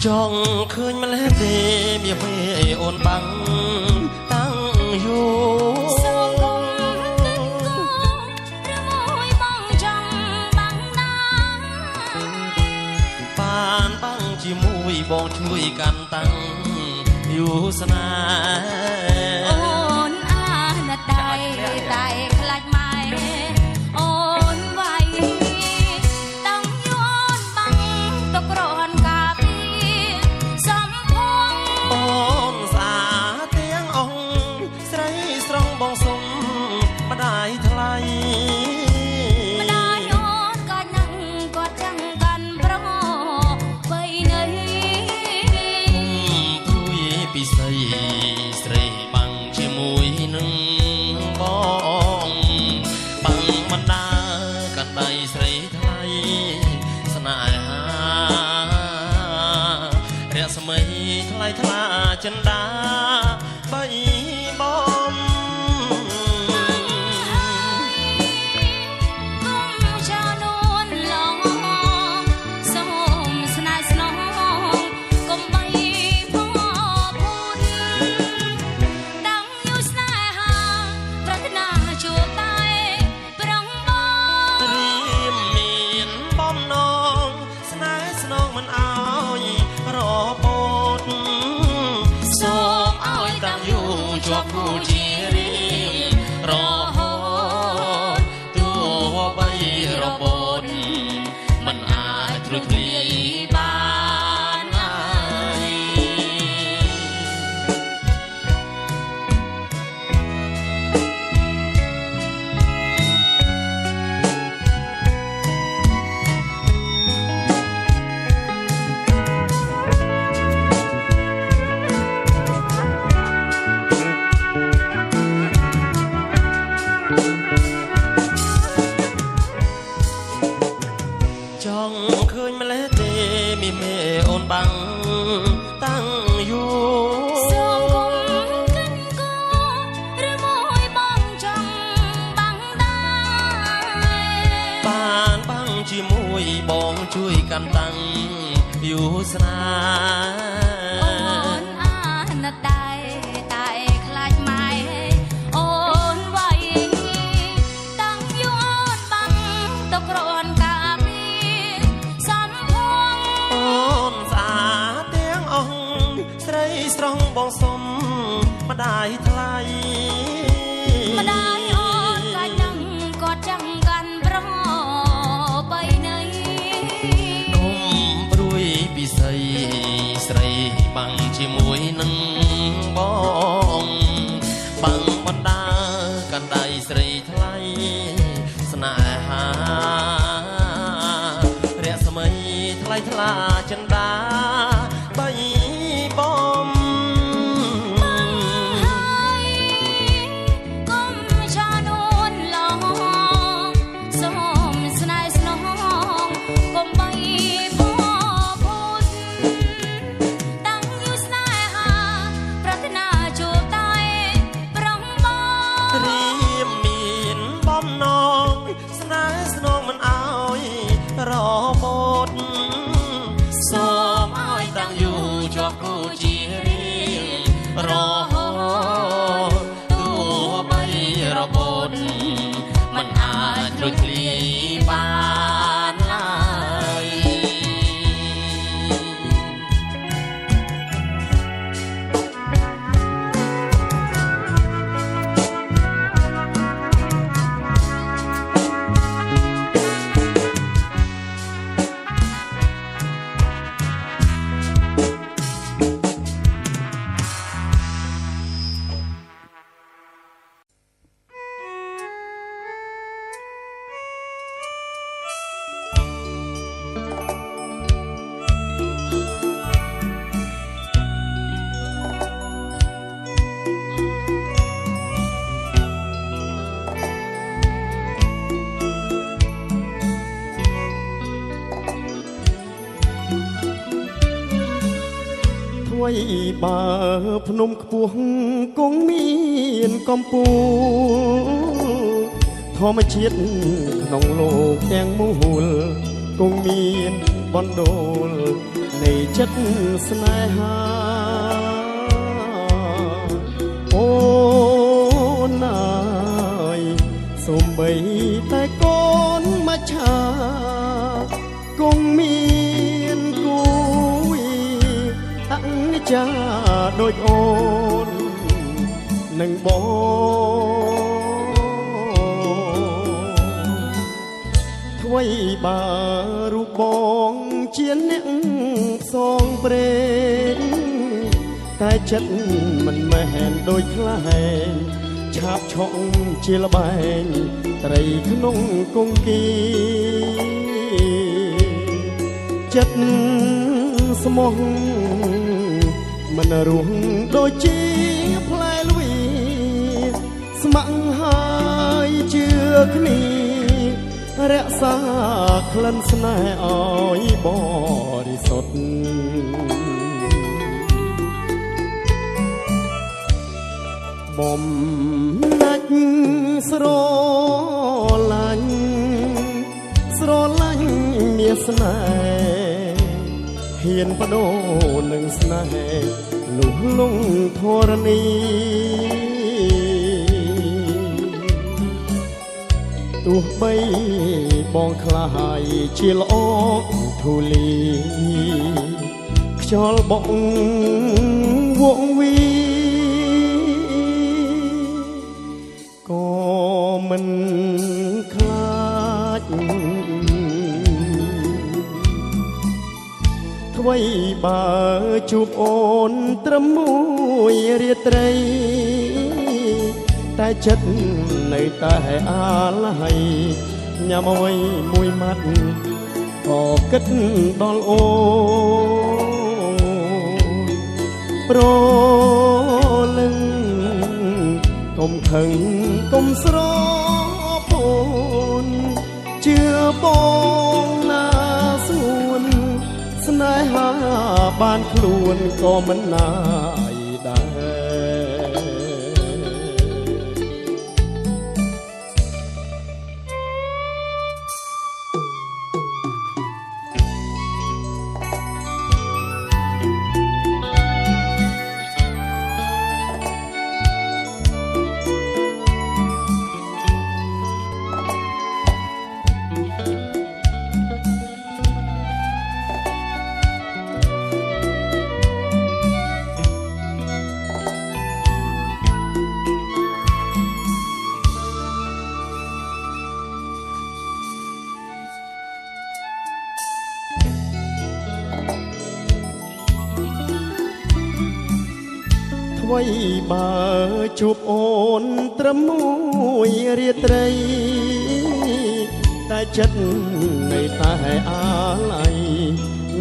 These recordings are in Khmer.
จองเคยมาแล้วเดเมียเพื่อโอนบังตั้งอยู่สองคงขึ้นกูหรือมวยบังจังบังนาปานบังจีมุยบองช่วยกันตั้งอยู่สนาโอนอาณาไตไตคลาดไม้โอนไว้ตั้งย้อนบังตกร้อนกาปีสมพงโอนสาเตียงองใส่สรองบองสมมาได้ทลายมาได้โอนก็นั่งกอดจังกันเพราะไปไหนทุยปีใสใส่บังชิมุยนึงบองบังมันดากันได้ใส่ไทยสนายหาเรียกสมัยทลายทลาจันดาใบบอมผู้จีรีรอตัวใบรอบนมันอาจตรุษลีบานไอจ้องเคยมาแล้วเดมีเมโอนบังตั้งอยู่สองคงขึ้นกูหรือมวยบังจังบังได้บ้านบังจีมุยบองช่วยกันตั้งอยู่สนาโอนอาณาไตไตคลาดไม้โอนไว้ตั้งย้อนบังตกร้อนกาปีสมพงโอนสาเตียงองใส่สรองบองสมมาได้ทลายมาได้โอนก็นั่งกอดจังกันเพราะไปไหนนมปรุยปีใสใส่บังชิมุยนึงบองบังบรรดากันได้ใส่ทลายสนาหาเรียกสมัยทลายทลาจันดาใบบอมก้มชาโนนลองสมสนายสนองก้มใบพ่อพุทธตั้งอยู่สนายหาปรารถนาจูบใต้ปรองบอเรียมมีนบอมน้องสนายสนองมันเอารอบดสมอ้อยตั้งอยู่จอบกูจีรีรอตัวใบระบดมันอาจตรุษลีบานไลไว้บาพนมขปวงกงมีนกอมปูทอมาเชียดขนมโลกแกงมูลกงมีนบอนโดล នៃចិត្តស្នេហាអូនអើយសូម្បីតែកូនមកឆាគង់មានគូអង្ចាដូចអូននឹងបងថ្វីបើរូបបងជាអ្នកផ្សងព្រេងតែចិត្តមិនមែនដូចខ្លែងឆាបឆក់ជាលបែងត្រីក្នុងគង្គីចិត្តស្មោះមិនរស់ដូចជាផ្លែល្វីស្ម័គ្រហើយជឿគ្នារក្សាក្លិនស្នេហ៍ឲ្យបរិសុទ្ធបំណាច់ស្រឡាញ់មានស្នេហ៍ហ៊ានបដូរនឹងស្នេហ៍លុះលងធរណីទោះបីបងខ្លាយជាល្អធូលីខ្យល់បក់វងវីក៏មិនខ្លាចថ្វីបើជួបអូនត្រឹមមួយរាត្រីតែចិត្តនៅតែអាឡ័យញ៉ាំអ្វីមួយម៉ាត់ក៏គិតដល់អូនប្រលឹងកុំខឹងកុំស្រពូនជឿបងណាសួនស្នេហាបានខ្លួនក៏មិនណាយដែរថ្វីបើជួបអូនត្រឹមមួយរាត្រីតែចិត្តនៅតែអាឡ័យ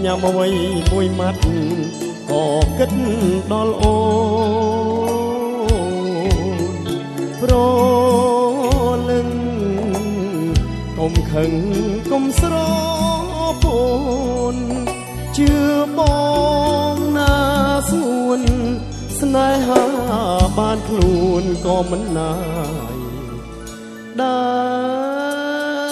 ញ៉ាំអ្វីមួយម៉ាត់ក៏គិតដល់អូនប្រលឹងកុំខឹងកុំស្រពូនជឿបងណាសួនស្នេហាបានខ្លួនក៏មិនណាយដែរ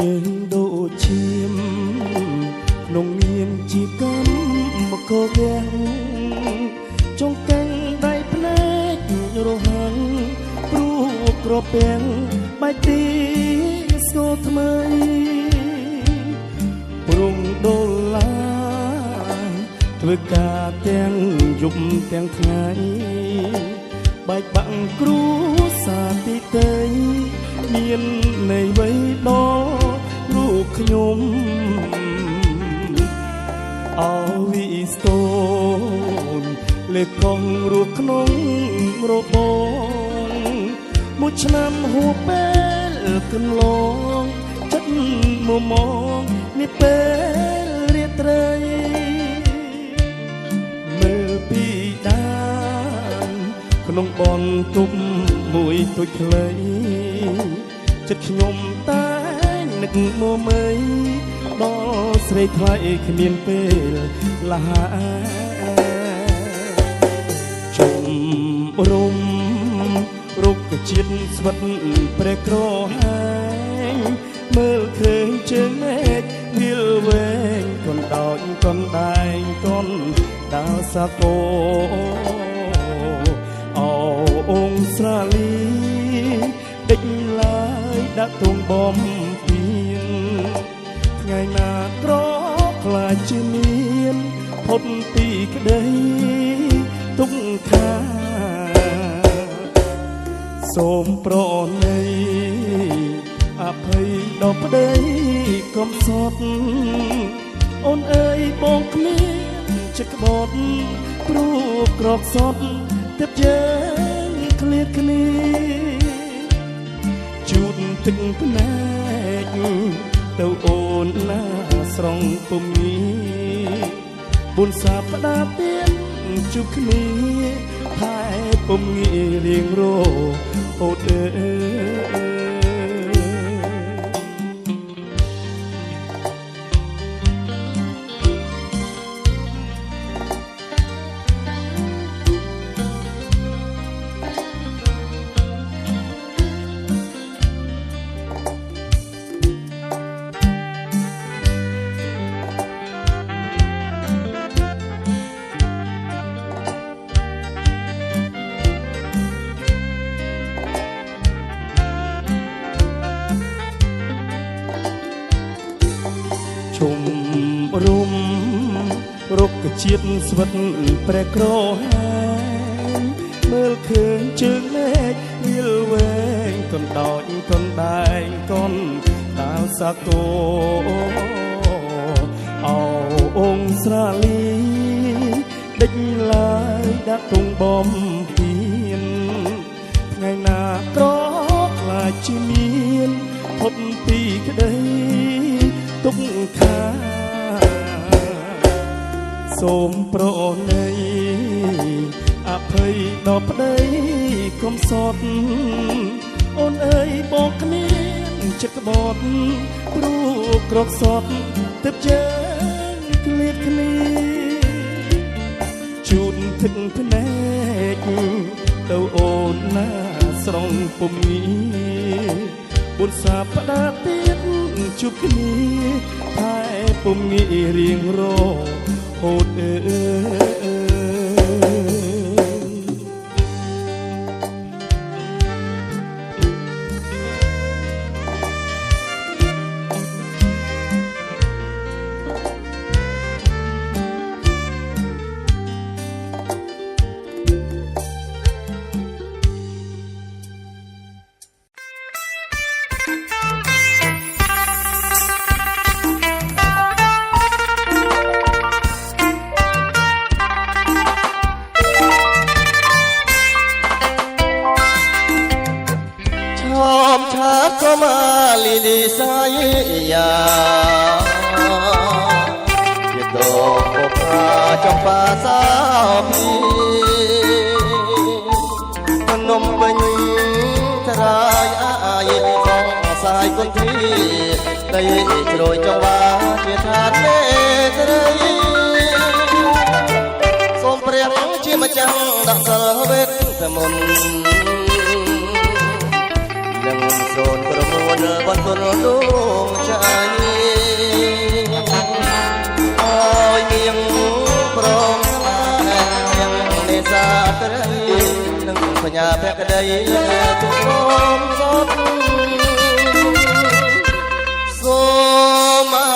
យើងដូចឈាមក្នុងនាមជាកម្មមករាំងចង្កាំងដៃភ្នែករហាំងព្រោះក្រពាំងបែកទីស្គាល់ថ្មីព្រំដូនឡាធ្វើការទាំងយប់ទាំងថ្ងៃបែកបាក់គ្រួសារទីតីមានន័យអ្វីដល់រូបខ្ញុំអវិស្តូនលេខកងរស់ក្នុងរបងមួយឆ្នាំហួសពេលកន្លងចិត្តមមងនេះពេលរាត្រីមើលពីដា ក្នុងបនទប់មួយទុយខ្លីចិត្តខ្ញុំតែនឹកមកមើលដល់ស្រីថ្លៃគ្មានពេលលាជុំរុំរុក្ខជាតិស្វិតព្រះក្រហាញមើលឃើញជើងមេឃវាលវែងកណ្ដោចកណ្ដែងកណ្ដាលសាគរองស្រាលីដេចឡើយដាក់ទងបំពេញថ្ងៃណាក្រខ្លាចជាមានផុតពីក្តីទុក្ខាសូមប្រណីអភ័យដល់ប្តីកុំសត់អូនអើយបងគ្មានចិត្តក្បត់ព្រោះក្រកសត់ទឹកយើងឃ្លាតគ្នាជូតទឹកភ្នែកទៅអូនណាស្រងពុំនេះបុណ្យសាប្តាហ៍ទៀតជួបគ្នាថែពុំងាយរៀងរអូនអើយជុំរុំរុក្ខជាតិស្វិតព្រះក្រហាញមើលឃើញជើងមេឃវាលវែងកណ្ដោចកណ្ដែងកណ្ដាលសាគរองស្រាលីដេចឡើយដាក់ទងបំពេញថ្ងៃណាក្រខ្លាចជាមានផុតពីក្តីទុក្ខាសូមប្រណីអភ័យដល់ប្តីកុំសត់អូនអើយបងគ្មានចិត្តក្បត់ព្រោះក្រកសត់ទឹកយើងឃ្លាតគ្នាជូតទឹកភ្នែកទៅអូនណាស្រងពុំនេះបុណ្យសាប្តាហ៍ទៀតជួបគ្នាថែពុំងាយរៀងរហូតអើយលីលីសាយយ៉ាជាតោប្រាចំបាសាពីភ្នំពេញត្រាយអាយបងសាយគុនធីដីជ្រោយចង្វាជាឋានមេត្រីសូមព្រះជាម្ចាស់ដាក់សិលវេទមន្តยังโซนประมวลบนคนดวงใจอ้อยเมียงพร้อมยังในสาตรนึงพญาแพกได้ทุกลมสดโซมา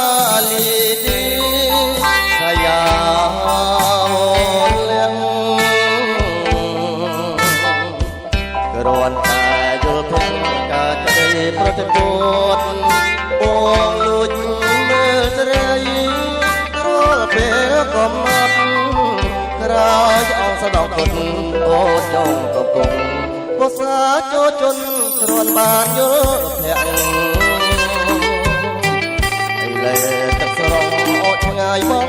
ลีดีสยามเลี้ยงกระวนตายยุลพิប្រតិបត្តិបងលួចមើលស្រីរាល់ពេលកំណត់ក្រោយអង្គស្ដងគុណអូនយងកំពុងពោសាចូលជន់គ្រាន់បានយល់ភ័ក្រឥឡូវទឹកស្រងអូឆ្ងាយបង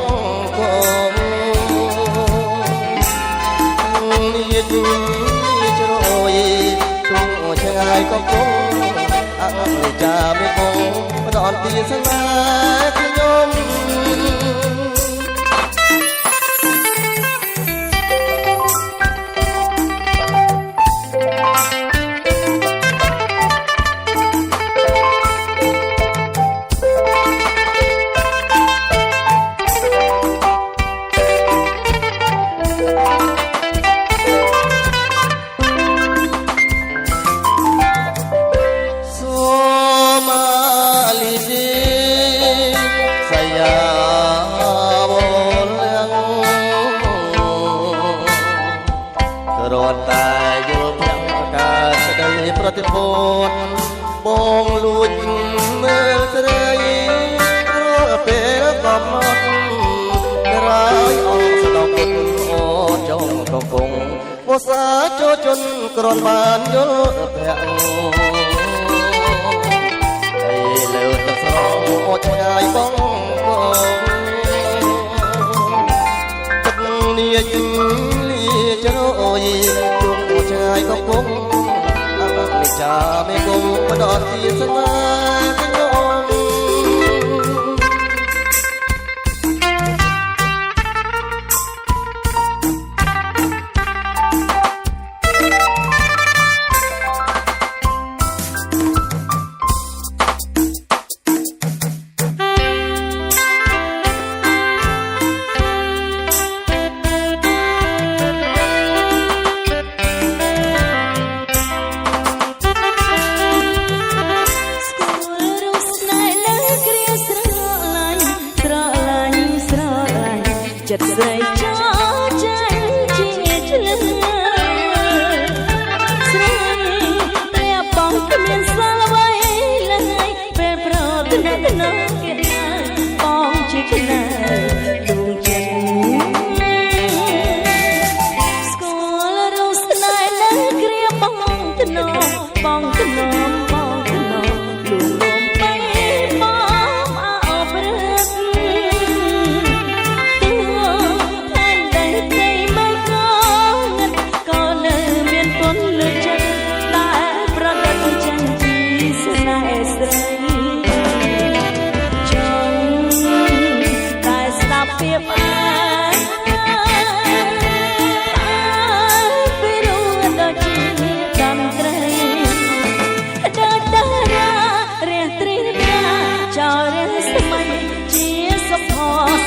កងនេះ ចាមិនបងផ្ដល់ទីស្នេហ៍ខ្ញុំ ប្រតិភូនបងលួចមើលស្រីរួចពេលកំណត់រាយអងស្ដងគុណអូចងកងពោសាចូលជន់ក្រនបានយល់ប្រាក់ហើយលើទឹកស្រងអូឆ្ងាយបងទឹកនេះលីជ្រោយជុំឆ្ងាយកំពុងចាไม่คงมาดอดที่สนาขยม ចិត្តស្រីចោចាញ់ជាឆ្លើស្រីតែបងគ្មានស្លាវ័យឡើយពេលប្រកណត់ណងគេបងជាឆ្លើដួងចិត្តស្គាល់រស់ស្នេហ៍លើគ្រាបងថ្នមបងថ្នមបងថ្នមលួងលំไปបងអោបរឹក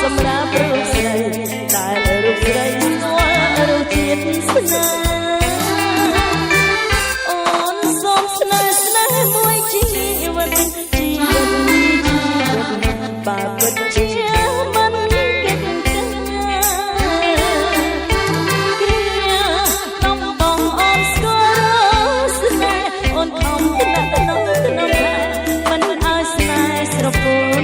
សម្រាប់រូបស្រីដែលរូបស្រីស្គាល់រូបជាតិស្នេហ៍អូនសូមស្នេហ៍ស្នេហ៍មួយជីវិតបើពិតជាមិនកិច្ចការគ្រាតំបងអូនស្គាល់ស្នេហ៍អូនខំថ្នាក់ថ្នមថ្នមមិនឲ្យស្នេហ៍ស្រពោន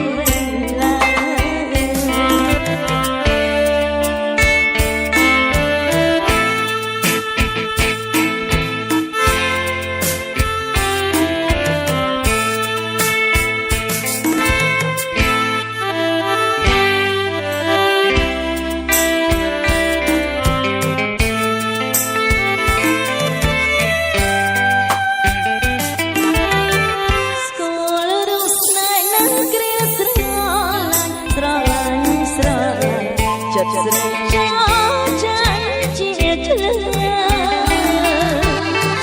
ចិត្តស្រីចោចាញ់ជាឆ្លើ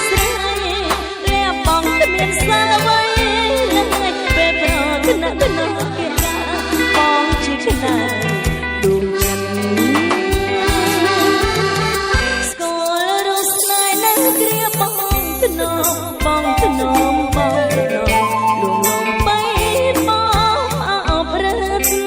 ស្រីលះបងគ្មានសាអ្វីឡើយពេលប្រកណត់ណងគេបងជាឆ្លើដួងចិត្តស្គាល់រស់ស្នេហ៍នៅគ្រាបងថ្នមបងថ្នមបងថ្នមលួងលំไปបងអោបរឹកជី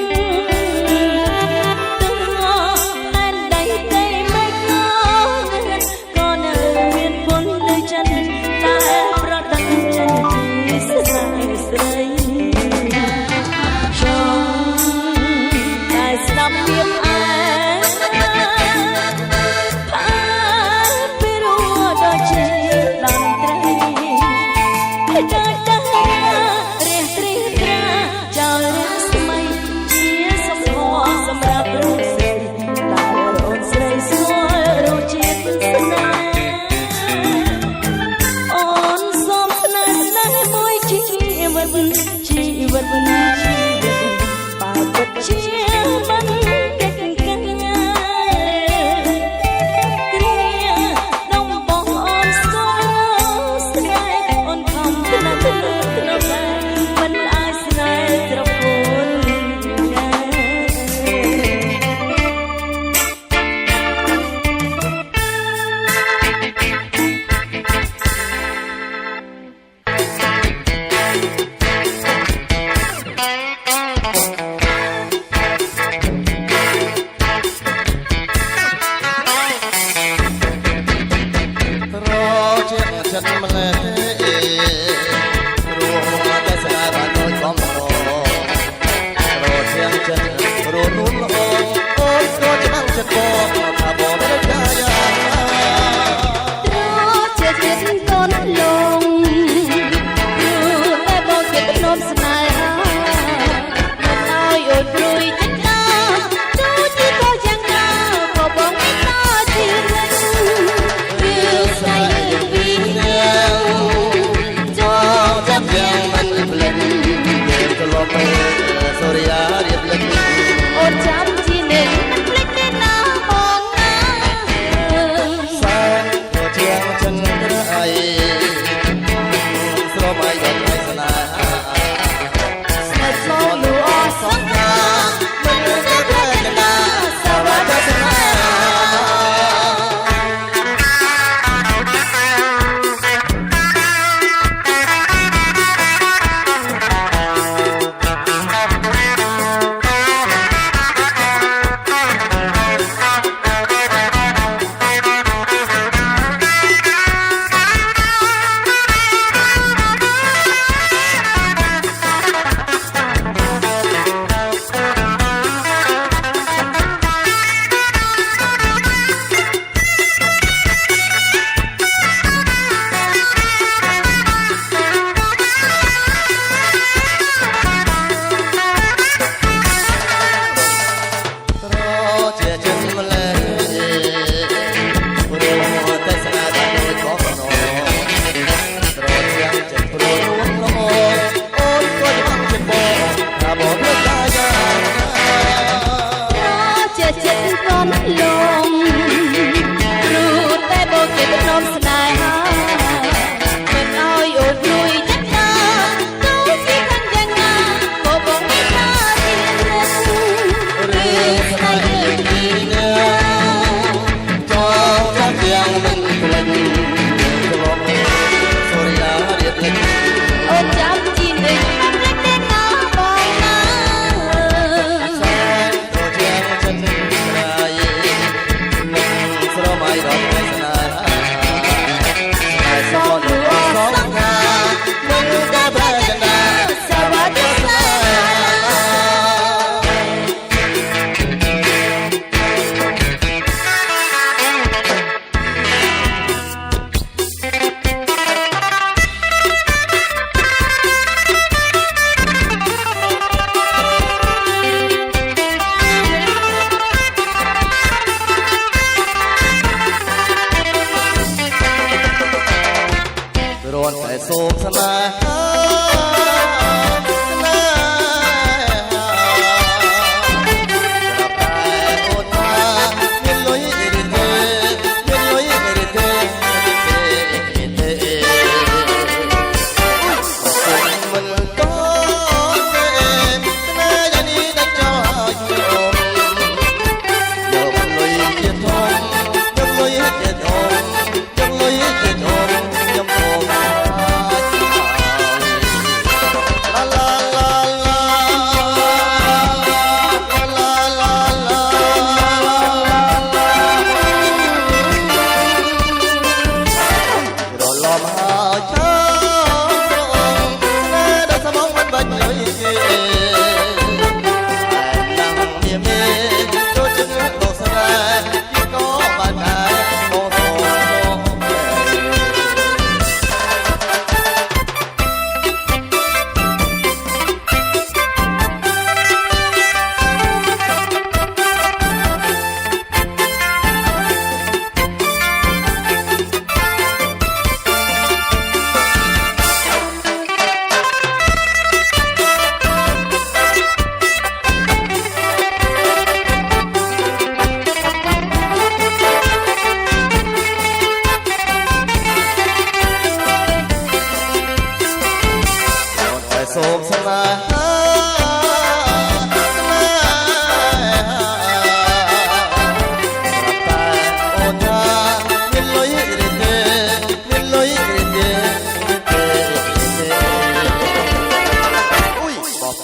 វិត វិតជីវិតបើពិតជាមិនកិច្ចការគ្រាដងបងអូនស្គាល់ស្រែអូនខំថ្នាក់មិនអាចស្រែត្រពូលណា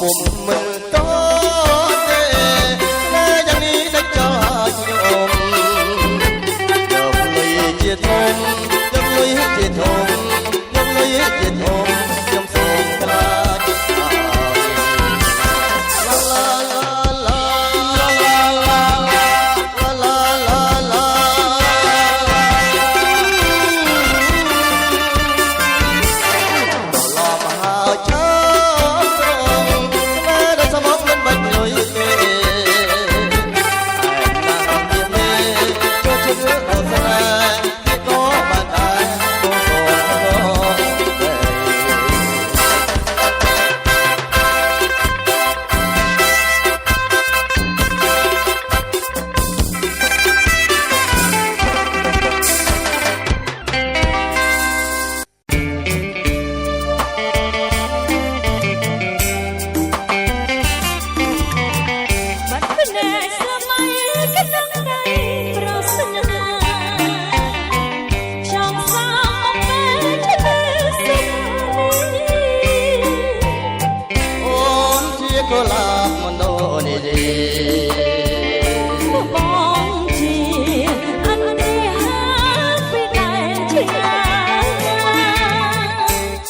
គុំមិនតទេតែយ៉ាងនេះតែចោលខ្ញុំយកលុយជាធំយកលុយជាធំយកលុយជាធំខ្ញុំសូមខ្លាច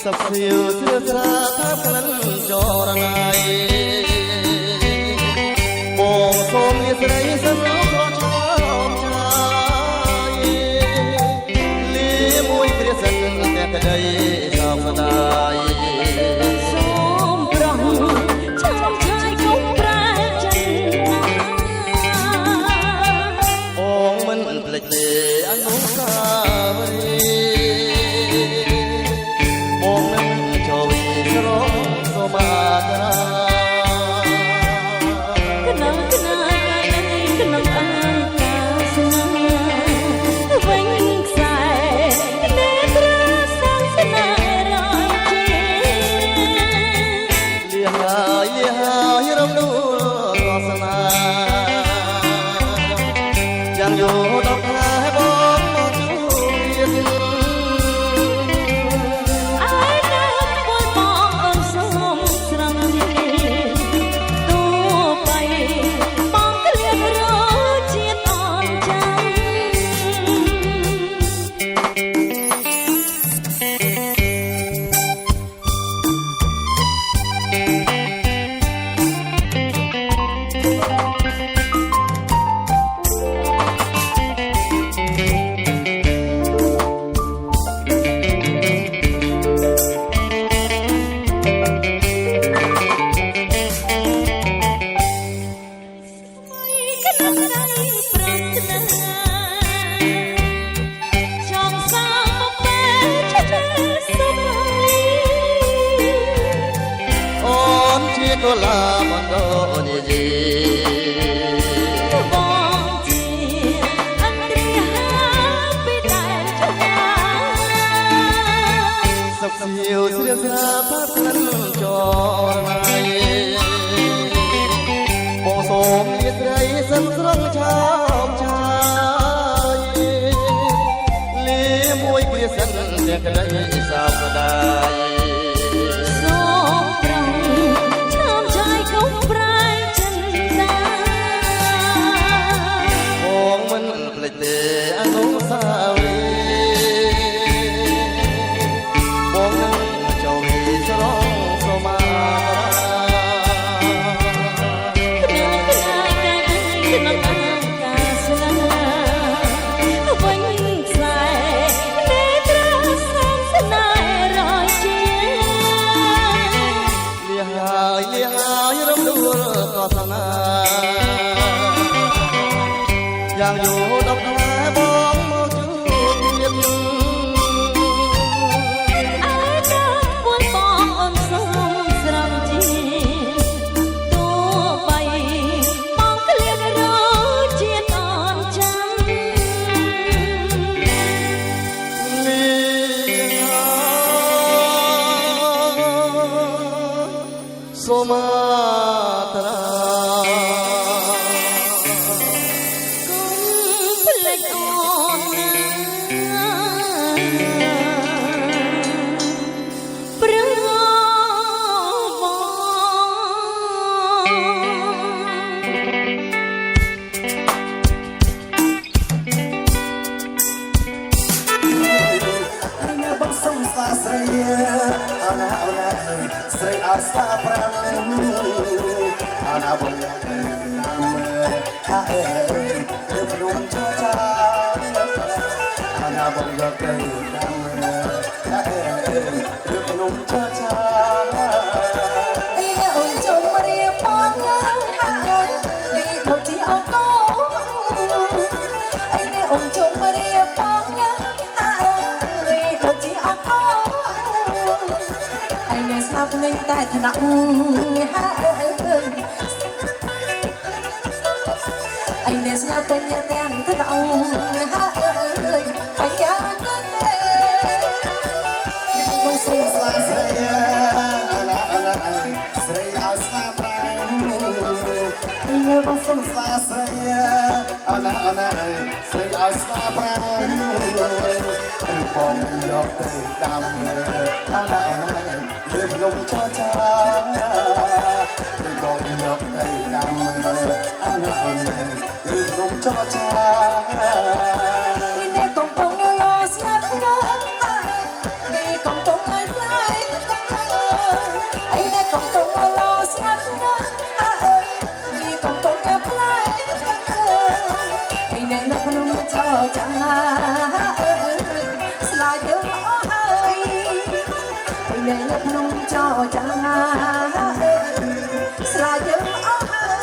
សព្វសៀវស្រៀបស្រាថាក្លិនចរណៃបងសូមលាស្រីសិនលោកឆ្លោមឆ្លើយលាមួយគ្រាសិនតែក្តីសោកស្ដាយសូមប្រងឆោមឆាយគុំប្រែចិត្តបងមិនភ្លេចទេអនុស្សាវរីយ៍កូឡាបណ្ដោនិយាយបងជាអន្ត្រីហាពីតែឆ្ងាយសុខសៀវស្រៀបស្រាផាត់ក្លិនចរណៃបងសូមលាស្រីសិនស្រងឆោមឆាយលាមួយគ្រាសិនតែក្តីសោកស្ដាយទេអនុស្សាវរីយ៍បងនឹងចូលវិស្រងស្រមាយ៉ាងយូរដល់ខែបងមកជួបទៀតអើដល់ពួនបងអូនសូមស្រំជាទោះបីបងក្លៀករជាតិអនចាំសូមាត្រាប បងសុំស្លាស្រីអណាអណាស្រីអស្លាប្រាំអណាបងយ៉ាងណាមើលថាអើយទៅភ្នំចចាអណាបងយកទៅតាមមើលថាអើយទៅភ្នំចចាអីអូនចុំរៀបបងយ៉ាងថាអូននេះដូចជាអកូអីអូនចុំរៀបបងយ៉ាងថាអូននេះដូចជាអកូអីនេះស្លាប់នឹងតែថ្នាក់ហាអីនេះស្លាប់ទៅយ៉ាងទាំងថ្នាក់ហាអីយ៉ាងបងសុំស្លាស្រីអណាអណាស្រីអស្លាប្រាំបងសុំស្លាស្រីអណាអណាស្រីអស្លាប្រាំបងយកទៅដាំអណាអណាលើភ្នំចចាបងយកទៅដាំអណាអណាលើភ្នំចចា នេះកំពុងរស់ស្ងាត់ណាស់នេះកំពុងឲ្យខ្លាយអីនេះកំពុងរស់ស្ងាត់ណាស់នេះកំពុងឲ្យខ្លាយអីនេះនៅក្នុងចោចាស្លាយទៅអស់ហើយអីនេះនៅក្នុងចោចាស្លាយទៅអស់ហើយ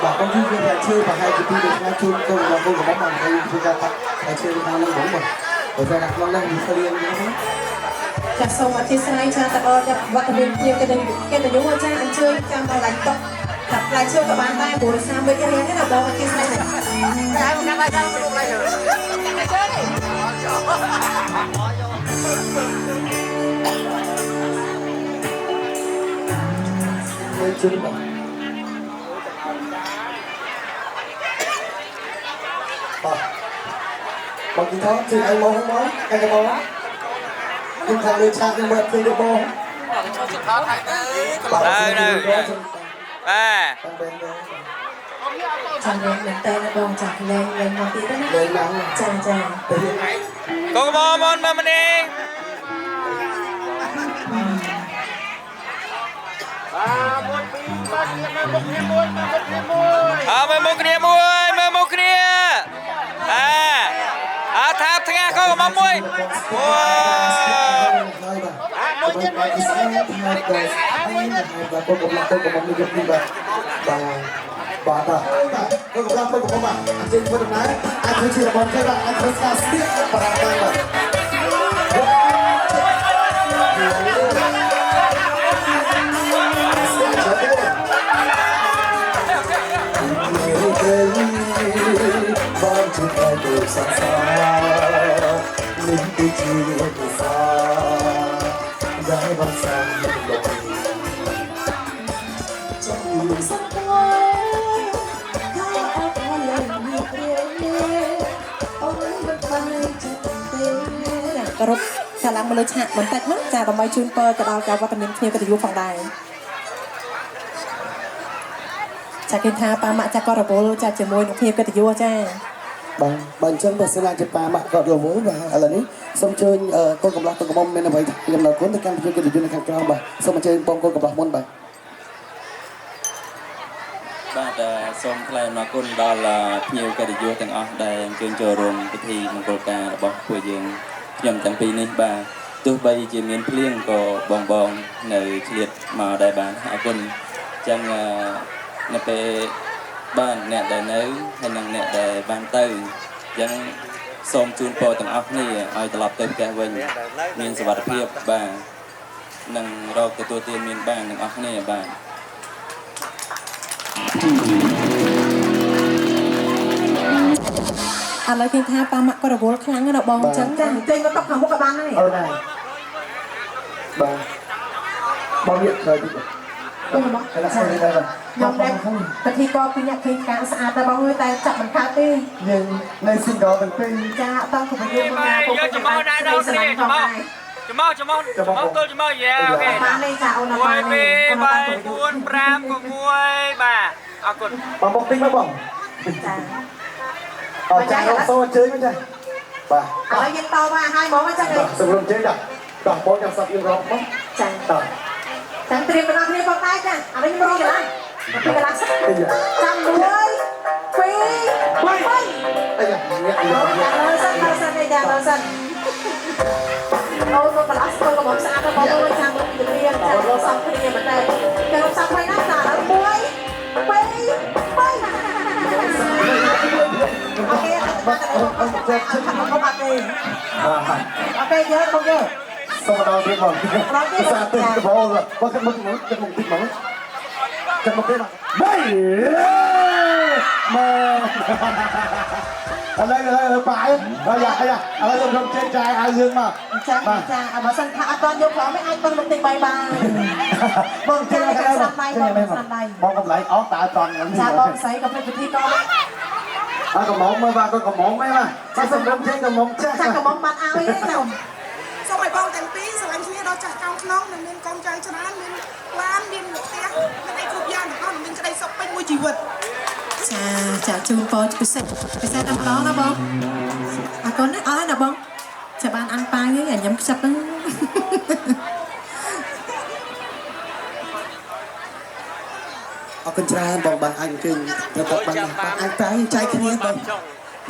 bà con vui vẻ là chơi và hai cái video này chung công và công của bóng bàn hay chúng ta tập là chơi với nhau bóng mà ở đây đặt long đang đi phơi liên như thế ចាសូមអធិស្ឋានចាតអរវត្តមានជាកិត្តិយសចាអញ្ជើញចាំដល់ឡើងតុតាផ្លែឈើក៏បានដែរព្រោះសាមវិជ្ជារៀនណាបងអធិស្ឋានតែមកកាន់បាយដល់លោកឡើយchơi chung mà bằng cái đó thì anh mong không anh cái bó nhưng thằng người cha nhưng mà chơi được bó đây này ba ចាញ់មែនតើបងចាលែងមកទៀតណា lên nắng ចាចា កូនបងមកមើលម្នេះមើលមុខគ្នាមួយមើលមុខគ្នាថាបថ្ងៃកូនបងមួយមួយទៀតមួយទៀតមួយទៀតbà cô cũng là cô của mình được đi bà bà cô cũng là cô của mình anh chơi với đồng lái anh chơi chỉ là bóng chơi bạn anh chơi sao biết và làm tay mà Hãy subscribe cho kênh Ghiền Mì Gõ để không bỏ lỡ គោរពឆ្លាងមកលើឆាកបន្តិចណាចាដើម្បីជូនពរទៅដល់ការវត្តមានគ្នាកិត្តិយសផងដែរចាគេថាប៉ាម៉ាក់ចាក៏រវល់ចាជាមួយនឹងគ្នាកិត្តិយសចាបាទបើអញ្ចឹងបើសិនជាប៉ាម៉ាក់ក៏រវល់បាទឥឡូវនេះសូមអញ្ជើញកូនកំឡោះទៅកំមុំមានអ្វីខ្ញុំនៅគុណទៅកម្មវិធីកិត្តិយសនៅខាងក្រោមបាទសូមអញ្ជើញបងកូនកំឡោះមុនបាទបាទសូមថ្លែងអំណរគុណដល់ភ្ញៀវកិត្តិយសទាំងអស់ដែលអញ្ជើញចូលរួមពិធីមង្គលការរបស់ពួកយើងខ្ញុំទាំងពីរនេះបាទទោះបីជាមានភ្លៀងក៏បងនៅឆ្លៀតមកដែរបាទអរគុណអញ្ចឹងនៅពេលបានអ្នកដែលនៅហើយនិងអ្នកដែលបានទៅអញ្ចឹងសូមជូនពរទាំងអស់គ្នាឲ្យត្រឡប់ទៅផ្ទះវិញមានសុវត្ថិភាពបាទនិងរកទទួលទានមានបានទាំងអស់គ្នាបាទឥឡូវគេថាប៉ាម៉ាក់ក៏រវល់ខ្លាំងណាស់បងអញ្ចឹងចាចេញមកតុកខាងមុខក៏បានដែរអឺដែរបាទបងនិយាយទៅតិច คุณบอกใช่ยอมได้ปฏิกรปีนี้คือการสะอาดแต่บางทีแต่จับมันคาตียังในสิ่งก่อเป็นปี จะต้องถูกไปยืมมาปุ๊บจะมาได้สลับต่อไป tôi chấm yeah ok มาเลยจะเอาหน้า mùi bì bay buôn pram của mùi bà à còn บังบอกติ๊กไหมบัง จ้า เอาใจเราโซ่เจ๊ไม่ใช่ป่ะ แล้วยังต่อมาให้หมอมาจากไหน สมรมเจ๊ดักดักโป๊ะจากสับยิงรอบมั้ง จ้า ดัก จังเตรียมไปนอนที่ปอกใต้จ้ะอะไรยังไม่รู้กันละเป็นกันละจังด้วยปีไป ไอ้ยังเนี่ยไอ้ เรา ยัง จังเราสั่นเราสั่นในจังเราสั่นเราตัวกระลักตัวกระบอกสะอาดเราบอกว่าจังเรามีเรียนจังเราสั่งเรียนเหมือนเดิมแต่เราสั่งไปนักหนาแล้วป่วยไปโอเคมาแต่เราเอาทำเขาบัตรเองโอเคเยอะเขาเยอะ สมรภูมิบังสาตึกกระเพาะเลยว่ากันมึงจะมึงติ๊กมั้งจะมึงติ๊กมั้งไม่มาอะไรไปอะไรสมรมเจ๊ใจอายืนมา จ้าจ้าเอามาสั่งตอนยกของไม่ไอ้ต้นมันติดใบบางบางจ้ากับสั่งใบมองกับไหลอ๋อตาตอนนั้น จ้าต้องใส่กับเป็นที่ก้อน กับมองมาก็กับมองไม่มาถ้าสมรมเจ๊กับมองแจ๊ จ้ากับมองมันเอาไว้ได้เนาะ សូមឲ្យបងទាំងពីរស្រឡាញ់គ្នាដល់ចាស់កោងខ្នងនិងមានកូនចៅច្រើនមានឡានមានផ្ទះមានអីគ្រប់យ៉ាងទាំងអស់មានក្តីសុខពេញមួយជីវិត ចាជូនពរពិសេសតែម្ដងណាបងអរគុណណាអស់ណាបងចាំបានអានប៉ាយញ៉ាំខ្ចប់ហ្នឹង អរគុណច្រើនបងបាទអញជើញទៅតបានអញប្រៃចៃគ្នាបង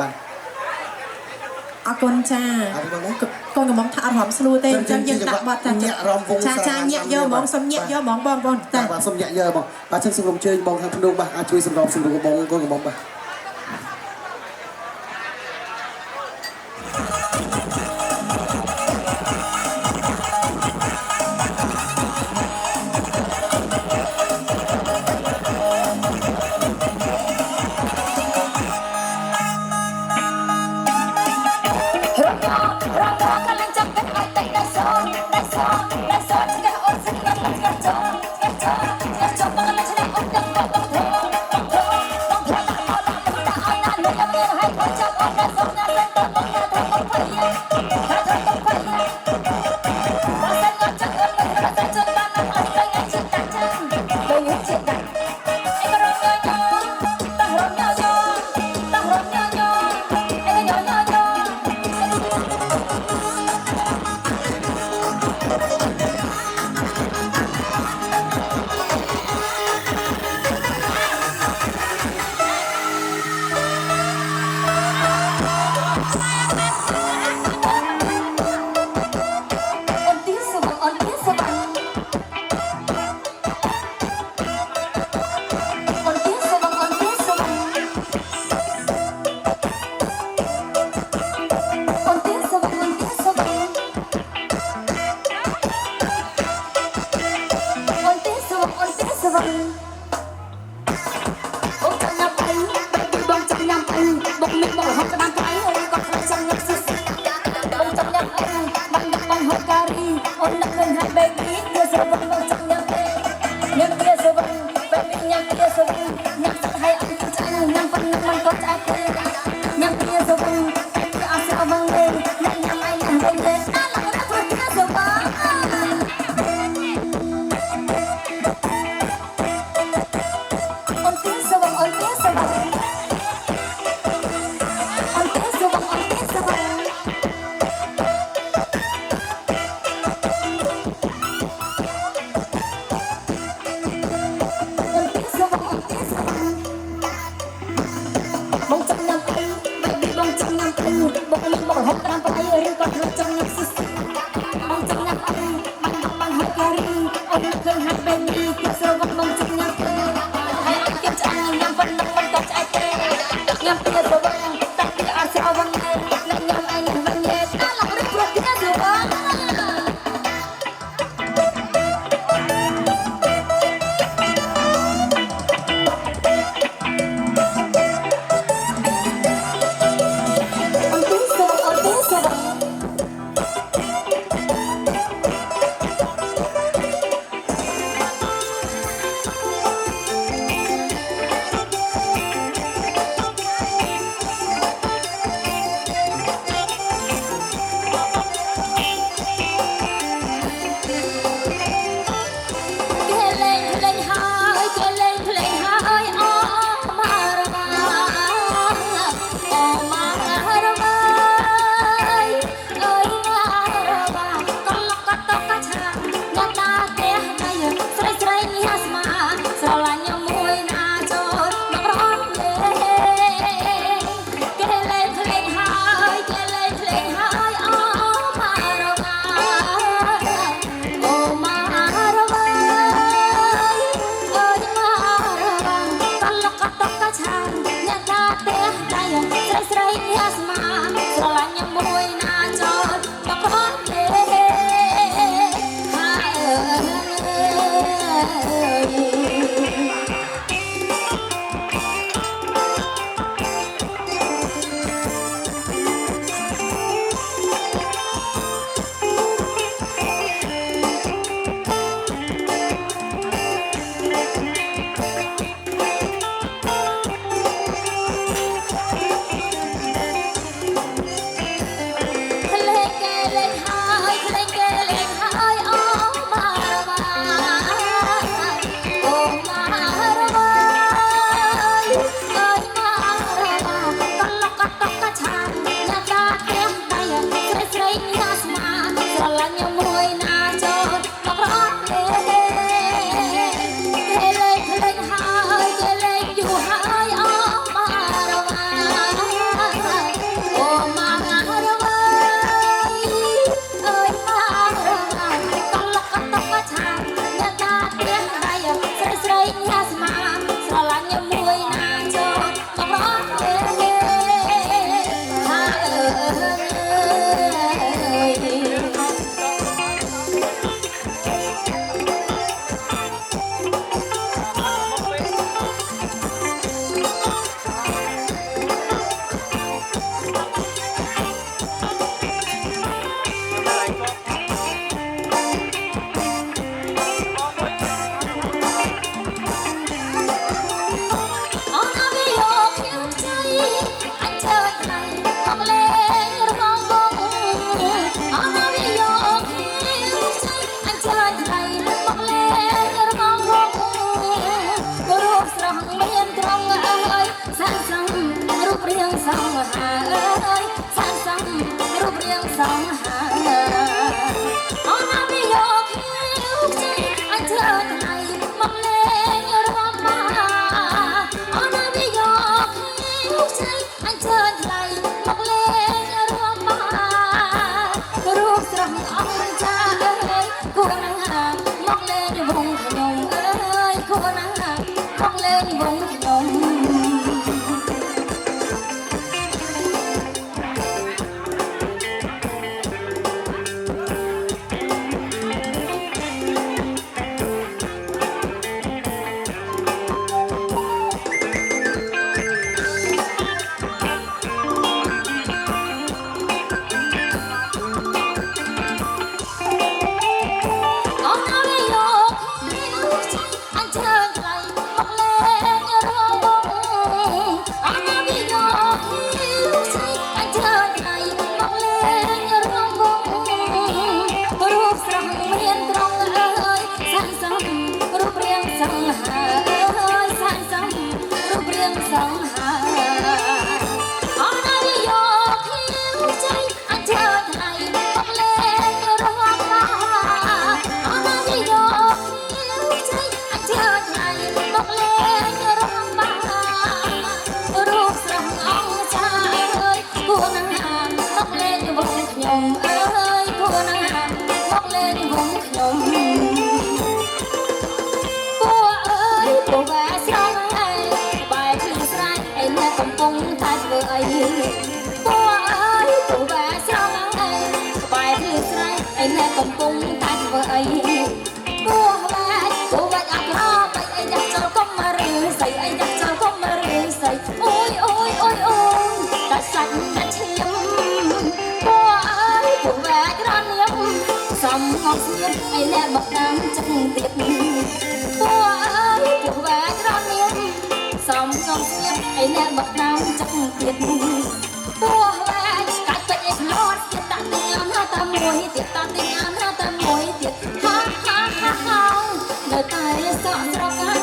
បាទ អរគុណចាកូនកំងថាអត់រំស្រួលទេអញ្ចឹងយើងដាក់បាត់ចាចាញាក់យកហ្មងសុំញាក់យកហ្មងបងប្អូនចាបាទសុំញាក់យកបងបាទចឹងសូមអញ្ជើញបងខាងភ្នំបាទអាចជួយសម្របសម្រួលបងកូនកំងបាទ អ ងអើយសានសំរូបរាងសងហាអើយសានសំរូបរាងសងហាអូនណាវាយកខ្ញុំជិះអញ្ជើញថ្ងៃមកលេងរំបាអូនណាវាយកខ្ញុំជិះអញ្ជើញថ្ងៃមកលេងរំបារូបស្រស់អង្ចាអើយគួរណាស់មកលេងវងខ្ញុំអើយគួរណាស់មកលេងវងខ្ញុំ កំពុងតែធ្វើអីគួរបាច់គួរបាច់អក្របាច់អីយ៉ាស់ចូលកុំមករឿងស្អីអីយ៉ាស់ចូលកុំមករឿងស្អីអូយអូយអូយអូយតែសាច់តែឈាមគួរអើយគួរបាច់រនៀមសំងងស្ងៀមអីអ្នកមកតាមចឹងទៀតគួរអើយគួរបាច់រនៀមសំងងស្ងៀមអីអ្នកមកតាមចឹងទៀតគួរបាច់កាច់ពេចអីខ្លោតទៀតតាំងញ៉ាំតែមួយទៀតតាំងញ៉ាំតែមួយទៀតហាហាហាហានៅតែសក់ស្រកា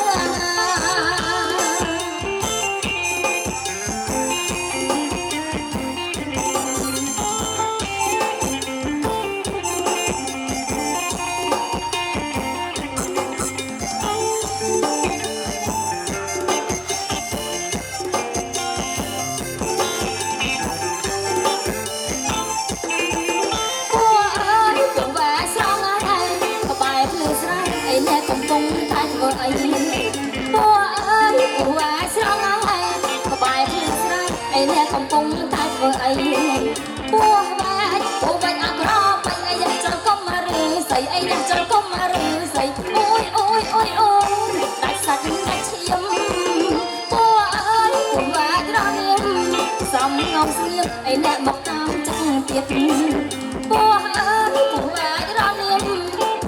កំពុងតែធ្វើអីពោះបាច់ពោះបាច់អក្របាច់អីយ៉ាងចូលកុំមកឬស្អីអីយ៉ាងចូលកុំមកឬស្អីអូយអូយអូយអូយដាច់សាច់ដាច់ឈាមពោះអើយពោះបាច់រនៀមសំងំស្ងៀមអីអ្នកមកតាមចឹងទៀតពោះអើយពោះបាច់រនៀម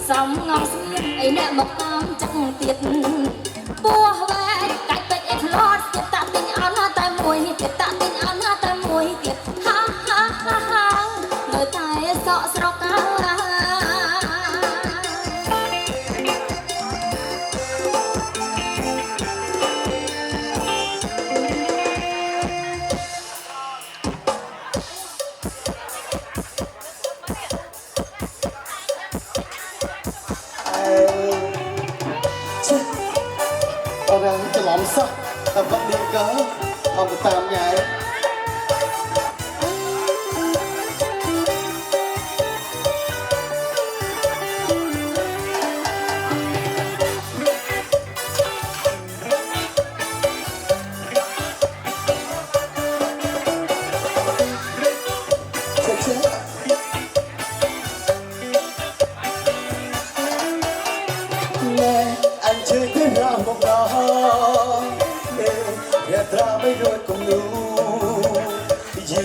សំងំស្ងៀមអីអ្នកមកតាមចឹងទៀតពោះបាច់កាច់ពេចអីខ្លោតទៀតតាទិញអន់តែមួយទៀតតាទិញអន់តែមួយទៀតហាហាហាហានៅតែសក់ស្រកាអរច្រឡំសោះតែបាក់ឌីកើមកតាមញ៉ៃអញ្ជើញទៅរកមកដល់យ៉ាត្រាไม่រួចគំនូយី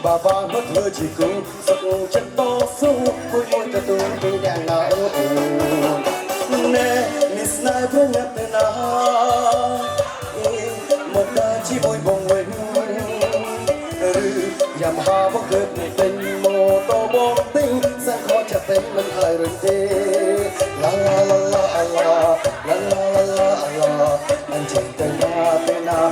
បាបាមកធ្វើជាគូសុខចិត្តតស៊ូមួយមួយទទួលពីយ៉ាងណាអូណែនេះស្នេហ៍ប្រញាប់ទៅណាមកដល់ជាមួយបងវិញឬយ៉ាមហាមកកើតមិនពេញម៉ូតូបងពេញសង្ខោចាប់ពេញមិនឲ្យរំទេឡាឡាឡាឡាឡាឡាឡាឡាឡាអញ្ចឹងទៅណា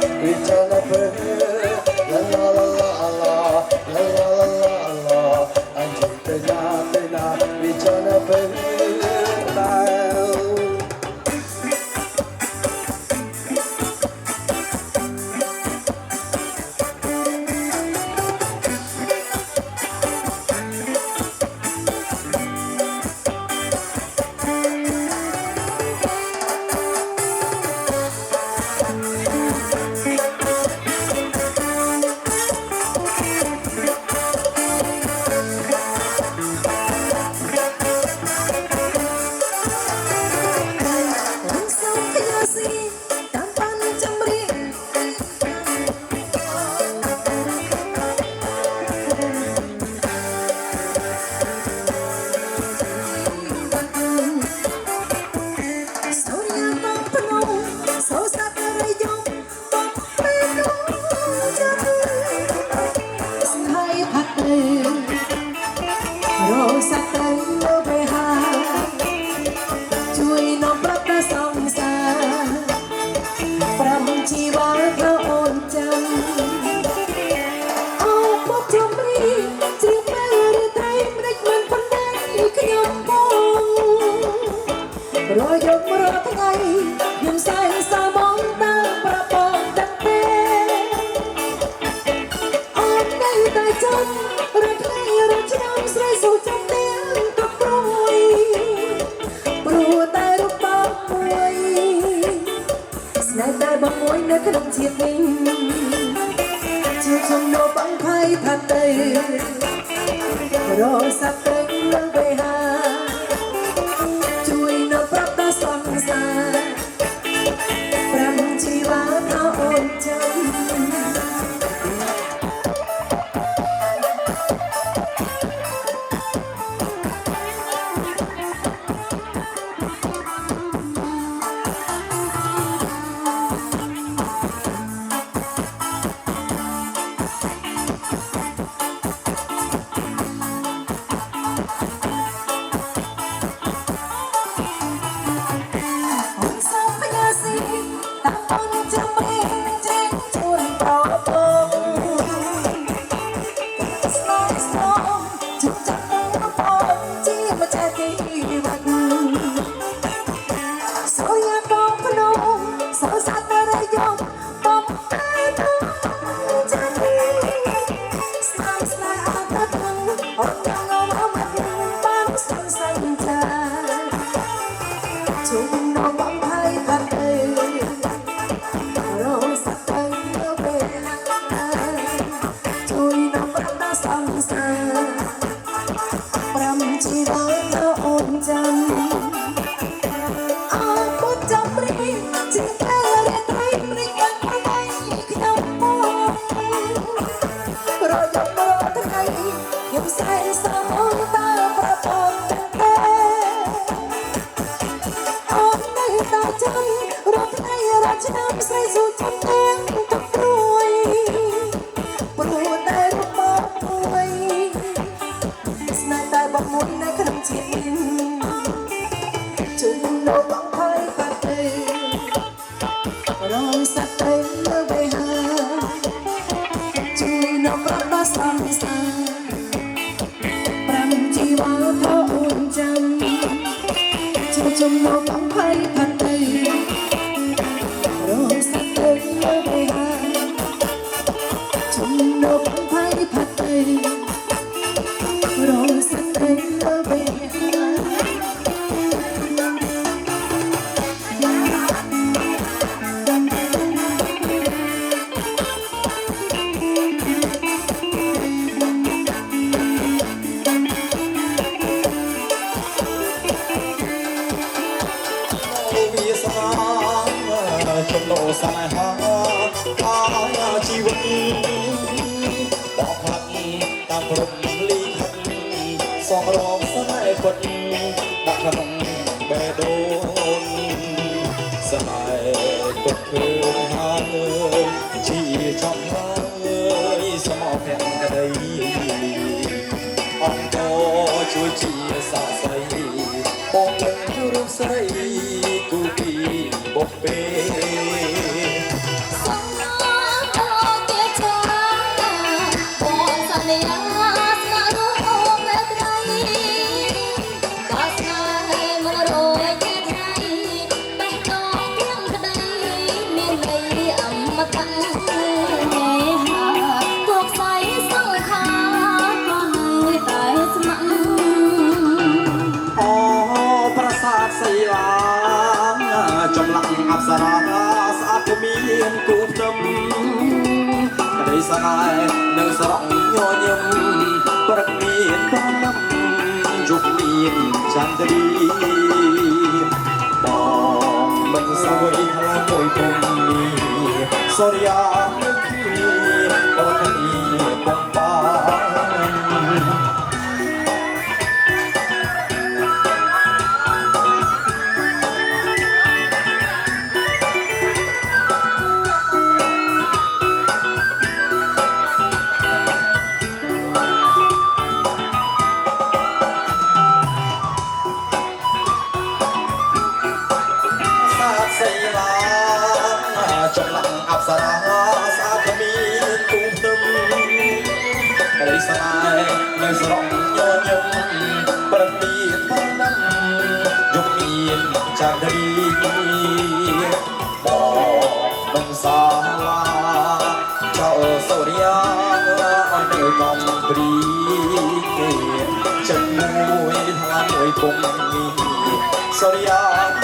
ស្នេហ៍តែបងមួយនៅក្នុងជាតិនេះជួយជំនួសបងភ័យផាត់ទៅរស័ព្ទទៅលើវេហាជួយនៅប្រាប់ដល់សង្សារប្រាំជីវ៉ាថាអូនចាំ Sorry, I'm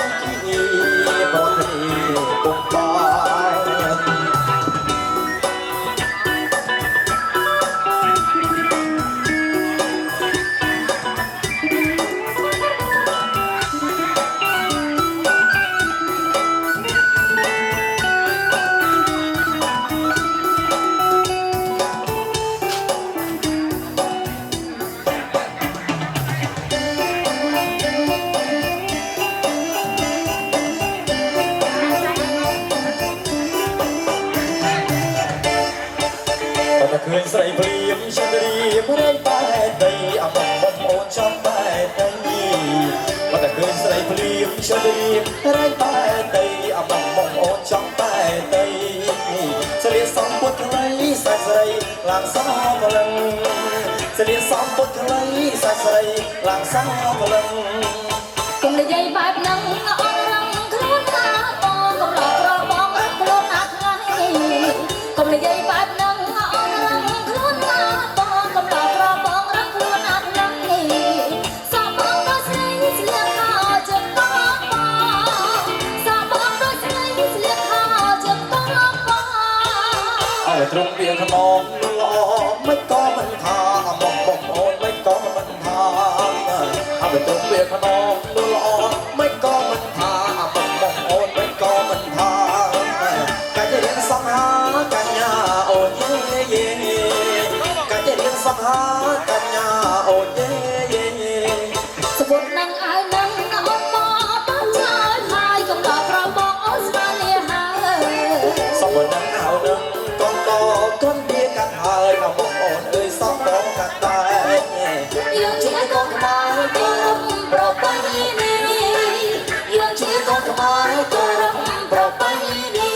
ស្រីព្រាមចិនរីមរៃបែដីអមបងអូនចំបែដីមកតែឃើញស្រីព្រាមចិនរីរៃបែដីអមបងអូនចំបែដីស្រីសំពុតខ្លីសាច់ស្រីឡើងសបលឹងស្រីសំពុតខ្លីសាច់ស្រីឡើងសបលឹង កុំនិយាយបែបហ្នឹងអត់រំខ្លួនណាបងកុំឡករបងខ្លួនណាថ្ងៃកុំនិយាយបែបហ្នឹងអត់រំខ្លួនណាបងកុំឡករបងខ្លួនណាថ្ងៃសាប់បងក៏ស្រីស្លៀកខោជើងតបងសាប់បងក៏ស្រីស្លៀកខោជើងតបងឲ្យត្រង់វាខ្នងល្អមិនក៏មិនថាមកបងអូនមិនក៏មិនថាឲ្យត្រង់វាខ្នងល្អមិនក៏មិនថាមកបងអូនមិនក៏មិនថាកាច់រៀនសំហាកញ្ញាអូនយេកាច់រៀនសំហាកញ្ញាអូនយេ សពុតនឹងឲ្យនឹងអូនមកបានច្រើនហើយកុំឡករបងអូនស្មានលាហើយ សំបនឹងហៅនឹងកងតកូនវាកាត់ហើយមកបងអូនអើយសំបងកាត់ដែរយើងជាកូនខ្មែរគោរពប្រពៃណីយើងជាកូនខ្មែរគោរពប្រពៃណី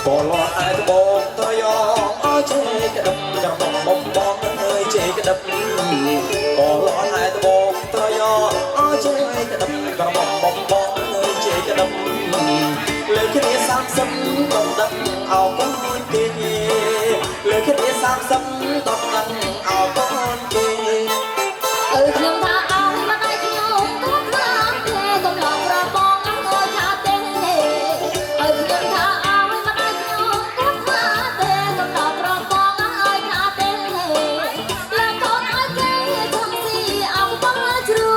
bỏ lọt ai cái bông tôi ở chế cái đập chẳng bông bông bông nơi chế cái đập bỏ lọt ai cái bông tôi ở chế cái đập chẳng bông bông bông nơi chế cái đập lời cái đĩa sam sấm đập đập ao con kia lời cái đĩa sam sấm đập đập ao con kia ខ្ញុំថាអស់មិនឲ្យខ្ញុំក៏ខ្លាំងទេកុំឡករបងអើយថាទេខ្ញុំថាអស់មិនឲ្យខ្ញុំក៏ខ្លាំងទេកុំឡករបងអើយថាទេលើកូនឲ្យគេចង់ស៊ីអោបងជ្រូ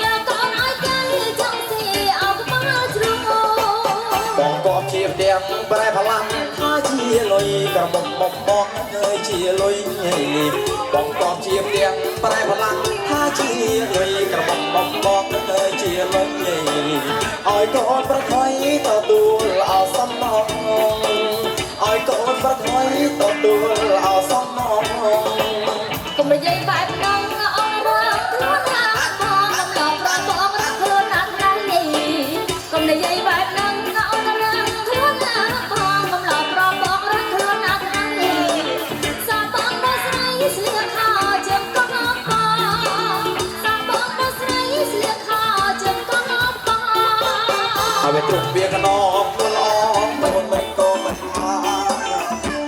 លើកូនឲ្យគេចង់ស៊ីអោបងជ្រូ បងក៏ជាផ្ទាំងប្រែផលាំងថាជាលុយក្រមុំបំបងអើយជាលុយបងក៏ជាផ្ទាំងប្រែផលាំងថាជាលុយក្រមុំបំបងអើយជាលុយឲ្យកូនប្រថុយទទួលអោសំណងឲ្យកូនប្រថុយទទួលអោសំណង កុំនិយាយបែបហ្នឹងអត់រកខ្លួនណាបងកុំឡករបងខ្លួនណាថ្ងៃកុំនិយាយបែបហ្នឹងអត់រកខ្លួនណាបងកុំឡករបងខ្លួនណាថ្ងៃសាបងក៏ស្រីស្លៀកខោជើងកោះបងសាបងក៏ស្រីស្លៀកខោជើងកោះបង ឲ្យទ្រង់វាកណងល្អមិនមិនក៏មិនថា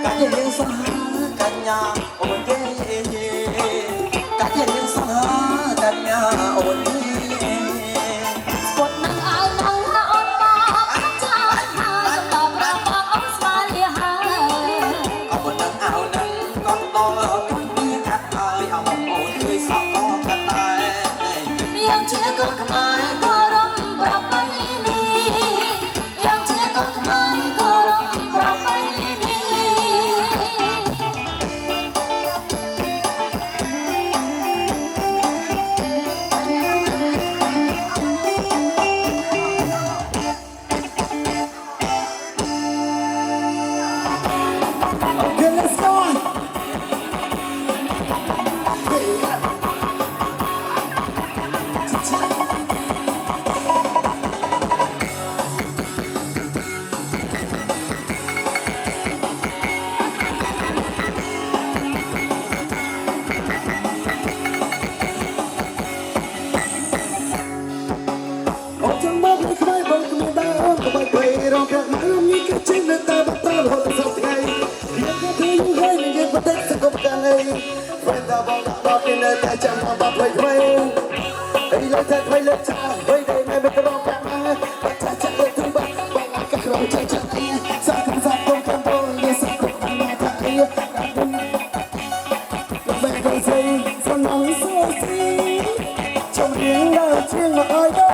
កាច់រៀងសំហាកញ្ញាអូនទេកាច់រៀងសំហាកញ្ញាអូនទេ ស្ពុតនឹងឲ្យនឹងអូនមកចាំហើយកុំឡករបងអូនស្មានលាហើយ អមនឹងអោនឹងកងតគុំវាកាត់ហើយអមអូនជួយសក់ក៏កាត់ដែរ យើងជាកូនខ្មែរគោរពប្រពៃណីយើងជាកូនខ្មែរគោរពប្រពៃណី Okay, let's go. Trong mắt nó khai bóng của ta có bài quay rong cả ươm như cái chân lên ta bắt ta hồi ta sắp ngay những cái thứ như hay là những vấn đề sẽ không cả này phải ta bóng đó trên nơi ta chẳng mà bắp quay quay đây là thật quay lên cha quay đây này mới có rong cả mà bắt cha chắc được thương bạc bóng lại các rong chạy chạy sao không sao không cảm ơn như sao không ăn mà thay về còn gì sao nắng xưa xí trong tiếng lời chiên mà ai đó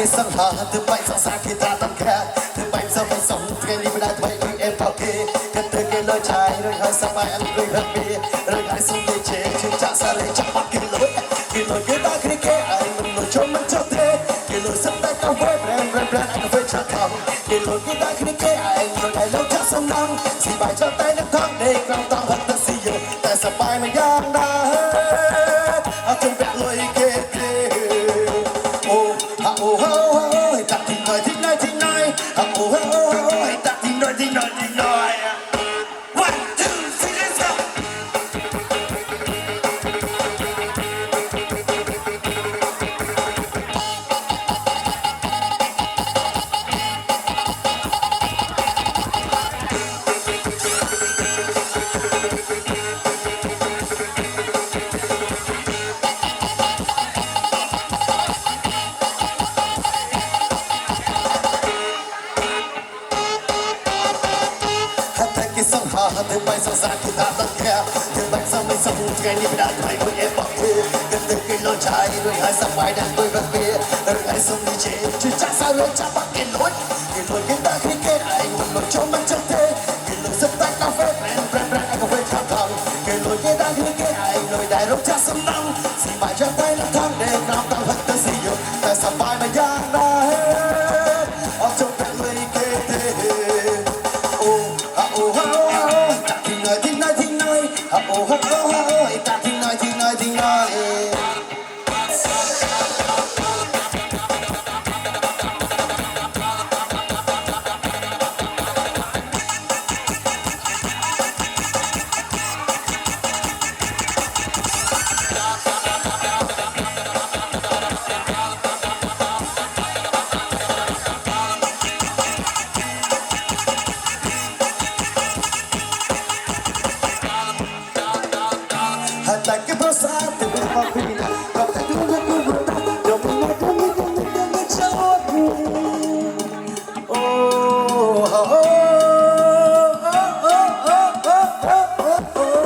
គេសង្ហាទើបបែកសង្សារគេត្រាតំខាទើបបែកសំមិនសំថ្ងៃនេះមិនដែលថ្មីដូចអេបគេគេទៅគេលើឆាយរួចហើយសបាយអត់រួចរត់ពីរួចហើយសុំទេជេជឿចាក់សារលេចាប់បាត់គេលុយគេដាក់គ្នាគេអីមិនលុយជុំមិនចុះទេគេលុយសិនតែកាហ្វេប្រែមអាកាហ្វេឆាថងគេលុយគេដាក់គ្នាគេអីរួចហើយលោកចាក់សំណងស៊ីបាយចុះតែនឹងថងដេកក្រំតងហត់ទៅស៊ីយតែសបាយមិនយ៉ាងណាអត់ជុំពាក់លុយគេអូហាអូហូតាទីណយទីណយទីណយអូហូតាទីណយទីណយទីណយ One two three let's go សង្ហាទៅបែកសង្សារគេថាតកាទៅបែកសំមិនសំថ្ងៃនេះមិនដែលថ្មីមួយអេបគេទៅគេលោឆាយរួចហើយសបាយដល់ទៅបាត់ពីរួចហើយសុំនេះជេជឿចាក់សារចាប់បាក់គេលួចគេលួចគេដាក់គ្នាគេឯងមិនលួចជុំមិនចុះទេគេលួចសិតតែកាហ្វេប្រែមអាកាហ្វេឆាថងគេលួចគេដាក់គ្នាគេឯងលួចដែររកចាក់សំណងស៊ីបាយចង់តែនឹងថងដេកក្រោមតហត់ទៅស៊ីយតែសបាយមិនយ៉ាងណាអត់ចង់តែលុយគេទេអូអូហូតាទីណយទីណយទីណយអូហូតាទីណយទីណយទីណយ Hasta que pasaste por papina, hasta que no me gusta, yo me mato mi chavo. Oh, oh, oh, oh, oh, oh, oh.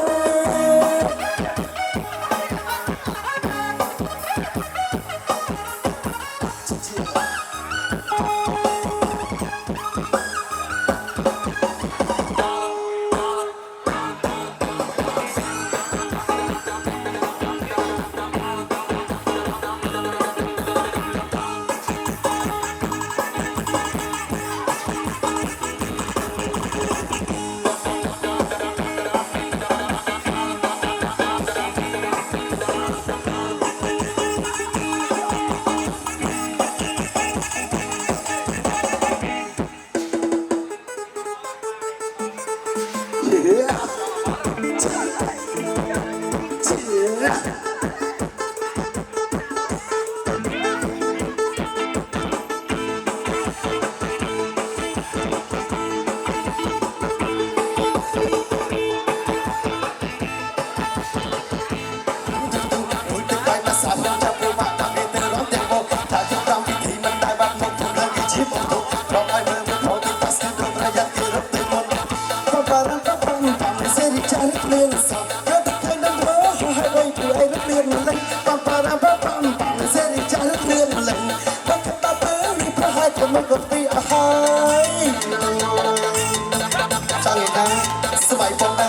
สมัยปองได้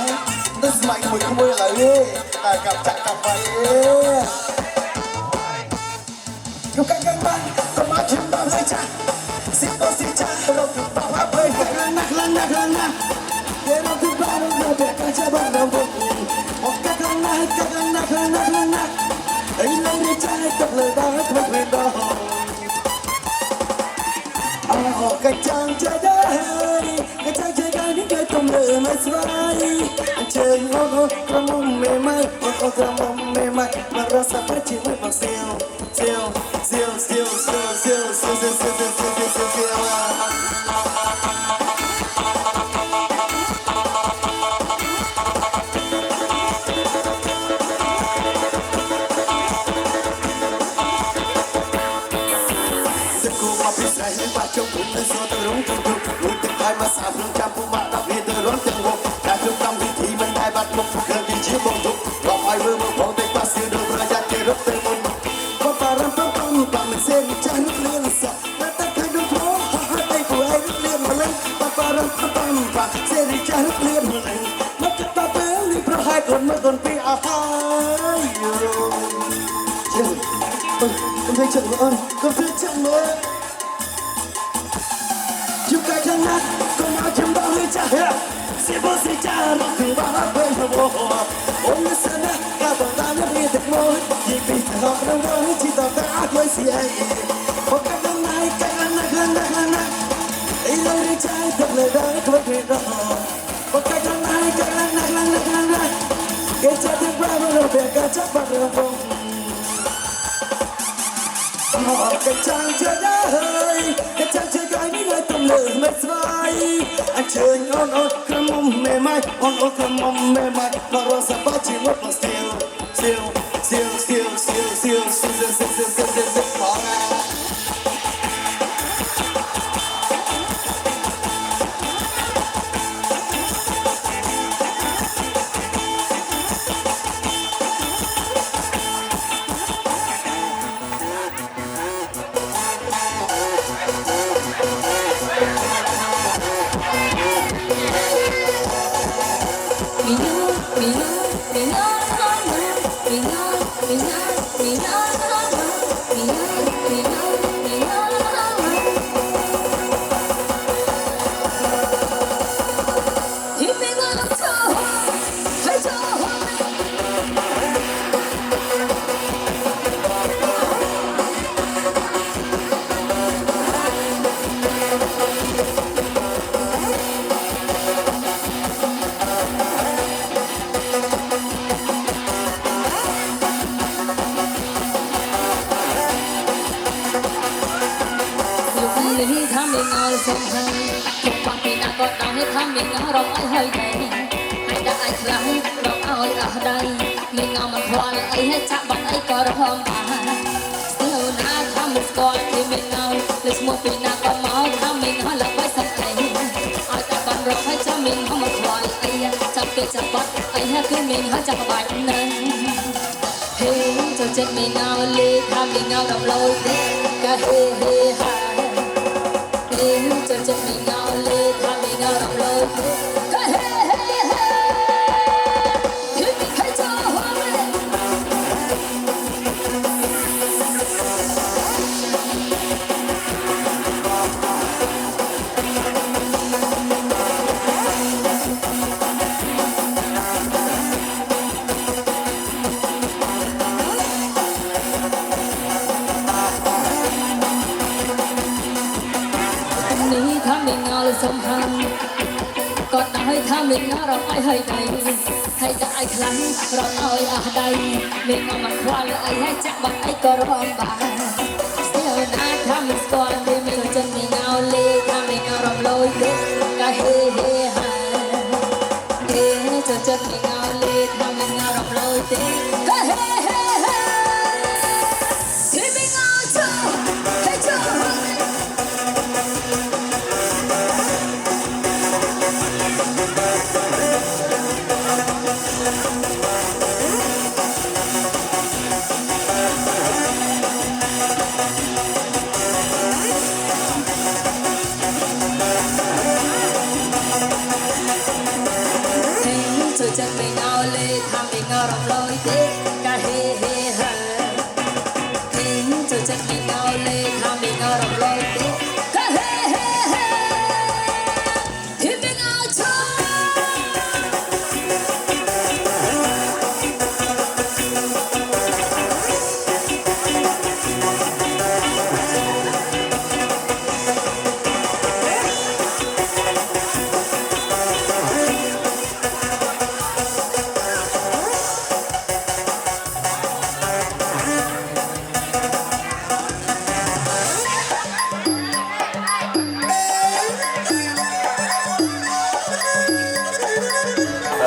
นั่นสมัยขโมยขโมยอะไรกับจักกับไปอยู่ใกล้ๆบ้านก็มาชิมบ้านเลยจ้ะสิบต่อสิบจ้ะเราถึงต่อมาเผยนักเดี๋ยวเราถึงบ้านเราเด็กกันจะบ้านเราบุกออกกันนักไอ้เราในใจกับเลยบ้านคนเพื่อนเรากระจังใจได้กระจังใจได้นี่เคยต้องเลยไม่สบายเชิญโอ้กระมุมไม่กระมุมไม่มารอสักพักจิ๋วไม่ปักเสียวtrong cùng nơi xưa tôi rung tung nuôi từng hai mà xả phương trăm phụ mạ đặc biệt tôi rung từng một đại phương tâm vị thị mình hai bắt một gần đi chiếu bông thúc lọc ai mơ mơ phong tay qua xưa đường ra gia kê rất tên môn có bà răng phong mình xem cha nước liên sợ ai còn mới còn bị à hai con thấy chừng ơi con thấy chừng ơi chúng ta chẳng hát con áo chấm bao hơi cha sẽ vô sẽ cha nó từ ba hát bên thầm hồ ôm nó sẽ nè cả bọn ta nó bị thật môi chỉ vì họ đâu đó chỉ tao ta ác mới xì ai một cái năm nay cái lần này ý lâu đi trai thật lời đấy không thể đó một cái năm nay cái lần này cái trái tim ra mà đâu biết cả chắc bao giờ không họ cái trang chơi hơi cái trang chơi gái ní người tâm lửa mệt vai anh chơi on khăm mông mềm mại on khăm mông mềm mại mà rồi sẽ bắt chỉ một mà still bỏ ra Chết mình ngao lê tham mình ngao đồng lôi ca hê hê hà cho chết mình ngao lê tham mình ngao đồng lôi ca hê hê hà thì mình hãy cho hoa lên sông hằng còn nói tha mình ngó rong ai hơi đầy hay đã ai khăn rong ai ở đây mình ngó mặt qua lại hay chắc bằng ai có rong bà still na tha mình score đi mình chân mình ngao lê tha mình ngao rong lôi cả hê hê hà hê chân mình ngao lê tha mình ngao rong lôi cả hê hê hà thì mình ngao cho hay cho chân mình ngao lê tham mình ngao rong lôi ca hê hê hà cho chân mình ngao lê tham mình ngao rong lôi ca hê hê hà thì mình ngao cho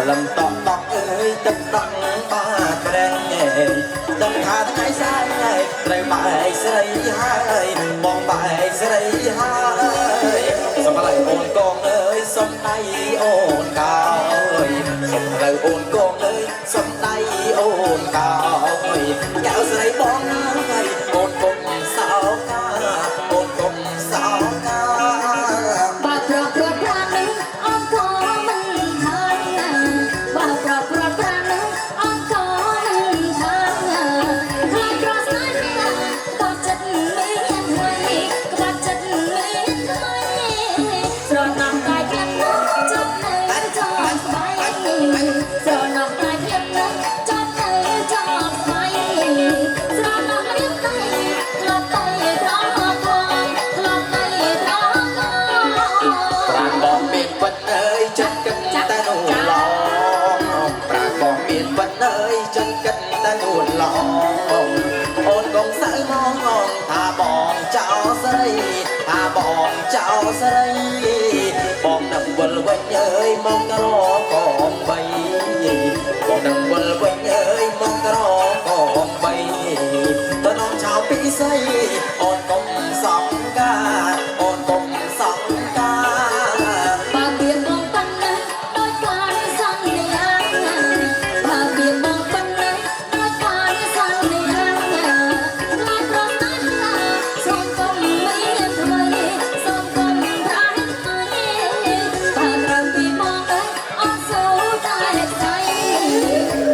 lầm tọt tọt ơi chất đắng ba kren đừng thà thái sai lại bài xây hai bong bài xây hai xong lại ôn con ơi xong tay ôn cao ơi xong lại ôn con ơi xong tay ôn cao ơi dạo xây bong ơi ôn cùng sao ca ôn cùng sao ca bà trọc trọc ra nước ôm có mình thôi bà trọc trọc ra vẫn ơi chân cất ta nuột lòng ôn công sợi mong ngon thà bòn cháu dây thà bòn cháu dây bòn nằm quần quanh ơi mong ta lo còn bay bòn nằm quần quanh ơi mong ta lo còn bay ta non chào bị dây ôn công sóng ca ôn công sóng ca bà biển bóng tân ấy đôi con sang đi ăn bà biển bóng tân ấy đôi con sang đi ăn lại còn nói là sông công mấy em thôi sông công ra hết mấy bà trời vì mong ấy on số ta đẹp say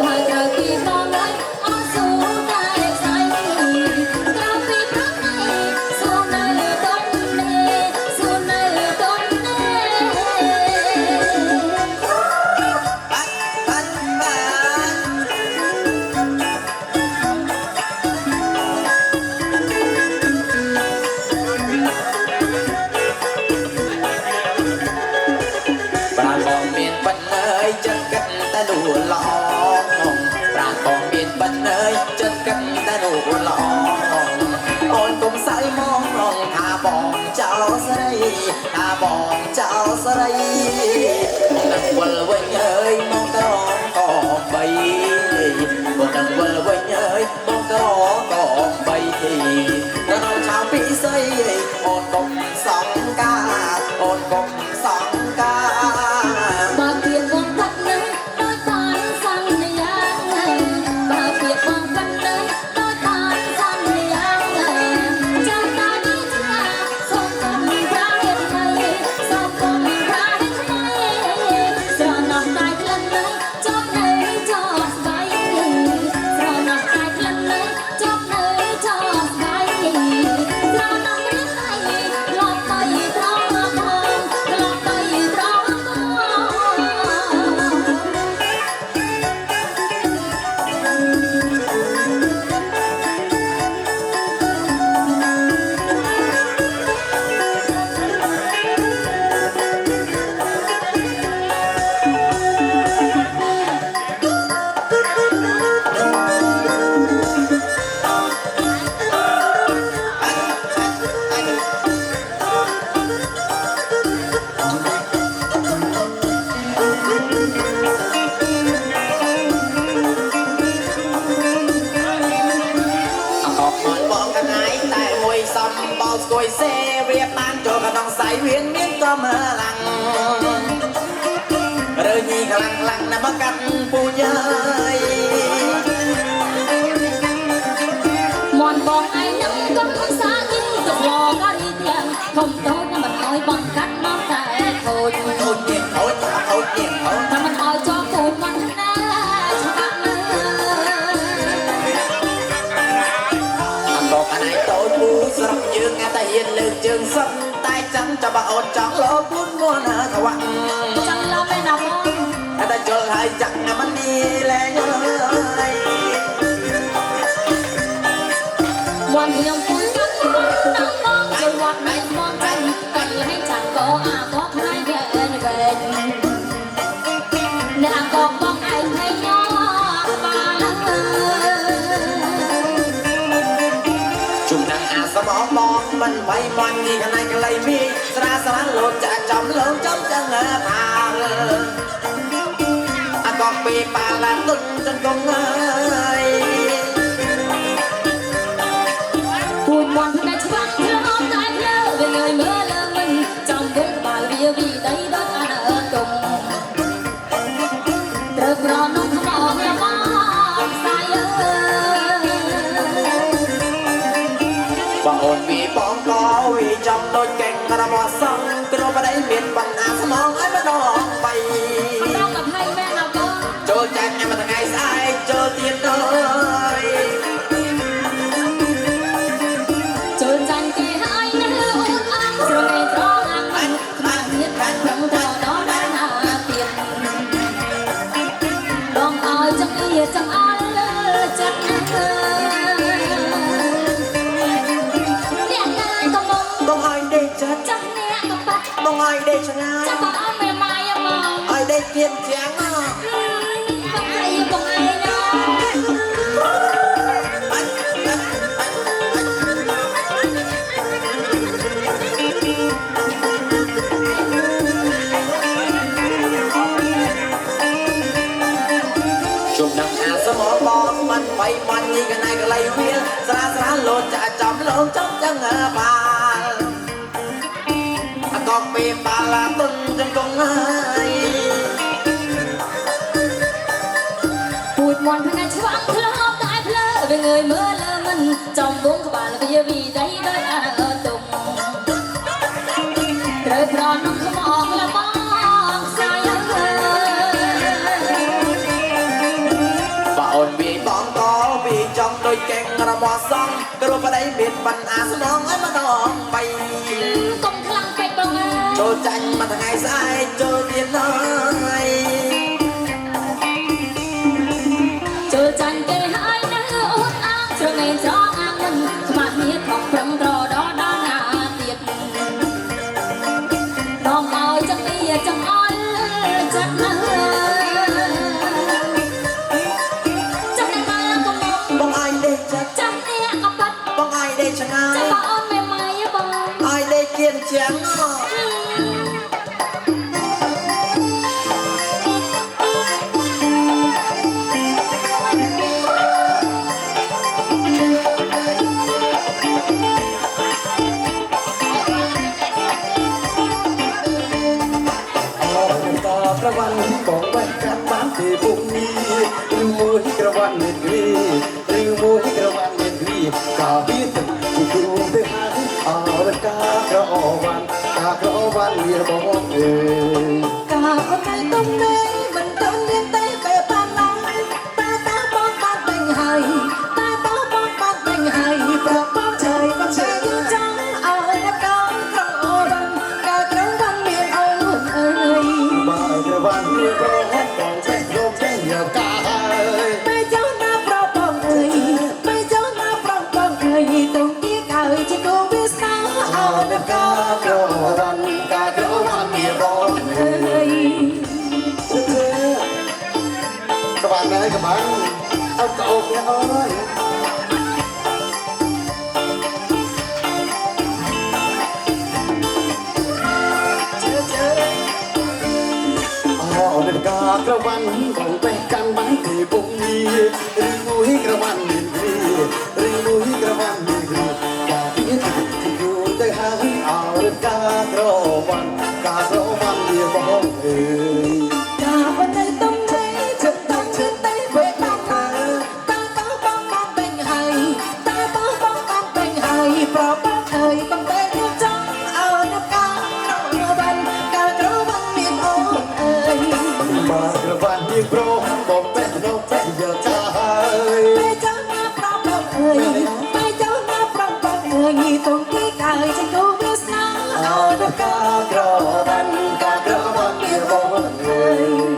bà trời vì mong ấy on số ta đẹp say cao vì bước này số này đông nè số này đông nè Bà bòn miền Bắc ơi chân cất ta đủ lòng bà bòn miền Bắc ơi chân cất ta đủ lòng ôn cũng sải mong lòng thà bòn cháu dây thà bòn cháu dây mong đằng quần quanh ơi mong ta đó còn bay mong đằng quần quanh ơi mong ta đó còn bay ta nói chào bị dây ôn cũng sóng ca ôn cũng sóng ca bà biển bóng tân ấy đôi con sang đi ăn bà biển bóng tân ấy đôi con sang đi ăn cha ta đi cha sông công ra hết mây sông công ra hết mây giờ nằm tay lần ấy chót nơi chót bay giờ nằm tay lần ấy chót nơi chót bay giờ nằm nước này lọt bay trong hồng lọt bay trong hồngออกหมอนมองกันไหนแต่มวยซ้ำบอลสวยเซเรียบบ้านโจกันต้องใส่เวียนเมียนก็เมื่อหลังเรือยีกำลังหลังนะมากันปูเยย mòn bòn ai nắng cấm xa nhìn tục lò có đi tiền không tốt nhưng mình hỏi bằng cách nó sẽ thôi thôi nhiều thôi thôi nhiều thôi mà mình hỏi cho phụ mình cho bạn anhบอกอันไหนโตปูสรับยืนงานแต่เย็นลืมจึงสันใต้จังจะบ่อดจังโลบุญมัวนาทวัง chẳng lo bên nào không แต่จนหายจังมันดีแลเยอะ mòn thì ông cúi mắt nắng mong rồi hoạt mệt mòn tranh cần hay chẳng có có hai về về nè còn con ai hay nhỏ baจุ่มนางอาสมองมองมันไปมันงีกันในกันเลยมีสระสระโหลดจะจำเลิกจำจังเงาพาอากองปีปาละตุ้นจนกงเอ้ย buồn mòn thì này chắc lo tại nhớ về người mơ lơ mình trong vốn bà bia vì đây đó ta ở cùng được rồi nó không mòn là mòn sai ơi บ่อดวีปองก็วีจำโดนเก่งกระบอกสังกระบอกได้เมียนปัญหาสมองไอ้บ้านนองไป không gặp hay mẹ nào con โจแจงไงมาทางไงสายเจอเตียนเลย trơn tranh kề hai nơi ôm ấm rồi ngày đó ăn mình mà biết bạn không thờ đó đã là tiền đòn ơi trong kia trong ai chân điện lại công bông ต้องให้เด็กชัด trong nè công bạc ต้องให้เด็กชนะ trong bỏ mềm mại em mong ให้เด็กเกียนเสียงอ่ะ không ai yêu cùng ai ជុំនឹងអាសមបងមិនបីមិននេះកណៃកលៃវាស្រាស្រាលោចាចំលោកចំចឹងបាលអកកពេលបាឡាទុនចឹងកងហើយពូជមន់ផ្នែកឆ្វាំងធ្លាប់តែភ្លើវាងើយមើលលើមិនចំវងក្បាលវាវីដៃដោយអាទុំត្រូវប្រនំខ្មោចលបងស្អាយបើអូនវាបងក៏វាចំដូចកែងរបស់សងគ្រប់ប្តីមានបណ្ណាស្នងឲ្យម្ដងបីកុំខ្លាំងពេកបងអើយចូលចាញ់មួយថ្ងៃស្អែកចូលទៀតហើយចូលចាញ់គេហើយនៅអូនអាងស្រងេស្រងអាងនឹងខ្មាស់នេះខំប្រឹងត្រដដល់ណាទៀតបងឲ្យចឹងនេះចឹងអល់ចឹងណាចាំតែមកកុំបងឲ្យដេកចាត់ចាំនេះអបាត់បងឲ្យដេកឆ្ងាយចាំបងអូនមិនម៉ៃបងឲ្យដេកគៀនជាងក្រវ៉ាន់បងបែកកាត់បានទេពុកនេះឬមួយក្រវ៉ាន់នេះឬមួយក្រវ៉ាន់នេះកាវាទៅគូទៅហើយអរកាក្រវ៉ាន់មានបងអើយកាអត់តែទុំទេមិនទៅមានទេពេលបានឡើយតែតាបងបានពេញហើយតែតាបងបានពេញហើយប្របងជ័យបងជ័យយើងចង់អើយកាក្រវ៉ាន់មានអូនអើយបើក្រវ៉ាន់មានបងបងចេះរកចេះយកកាហើយពេលចង់ណាប្របងអើយពេលចង់ណាប្របងអើយទុំទៀតអើយជាគូវាស្នាអើយកាក្រវ៉ាន់មានបងអើយក្បាលណែក្បាលអត់អូនអើយអូនកាក្រវ៉ាន់បងបែកកាន់បានទីពុកនេះឬមួយក្រវ៉ាន់មានគ្រីឬមួយក្រវ៉ាន់មានគ្រីកាពីគូទៅហើយអរកាក្រវ៉ាន់មានបងអើយកាអត់តែទុំទេចិត្តតែពេលបានហើយតាបងបានពេញហើយតាបងបានពេញហើយប្របងអើយកំតែយកចង់អើយកាក្រវ៉ាន់មានអូនអើយមកក្រវ៉ាន់មានប្រុសបងពេះរកពេះយកចាហើយពេលចង់ណាប្របងអើយពេលចង់ណាប្របងអើយទុំទីអើយជាគូវាស្នាអើយកាក្រវ៉ាន់មានបងអើយ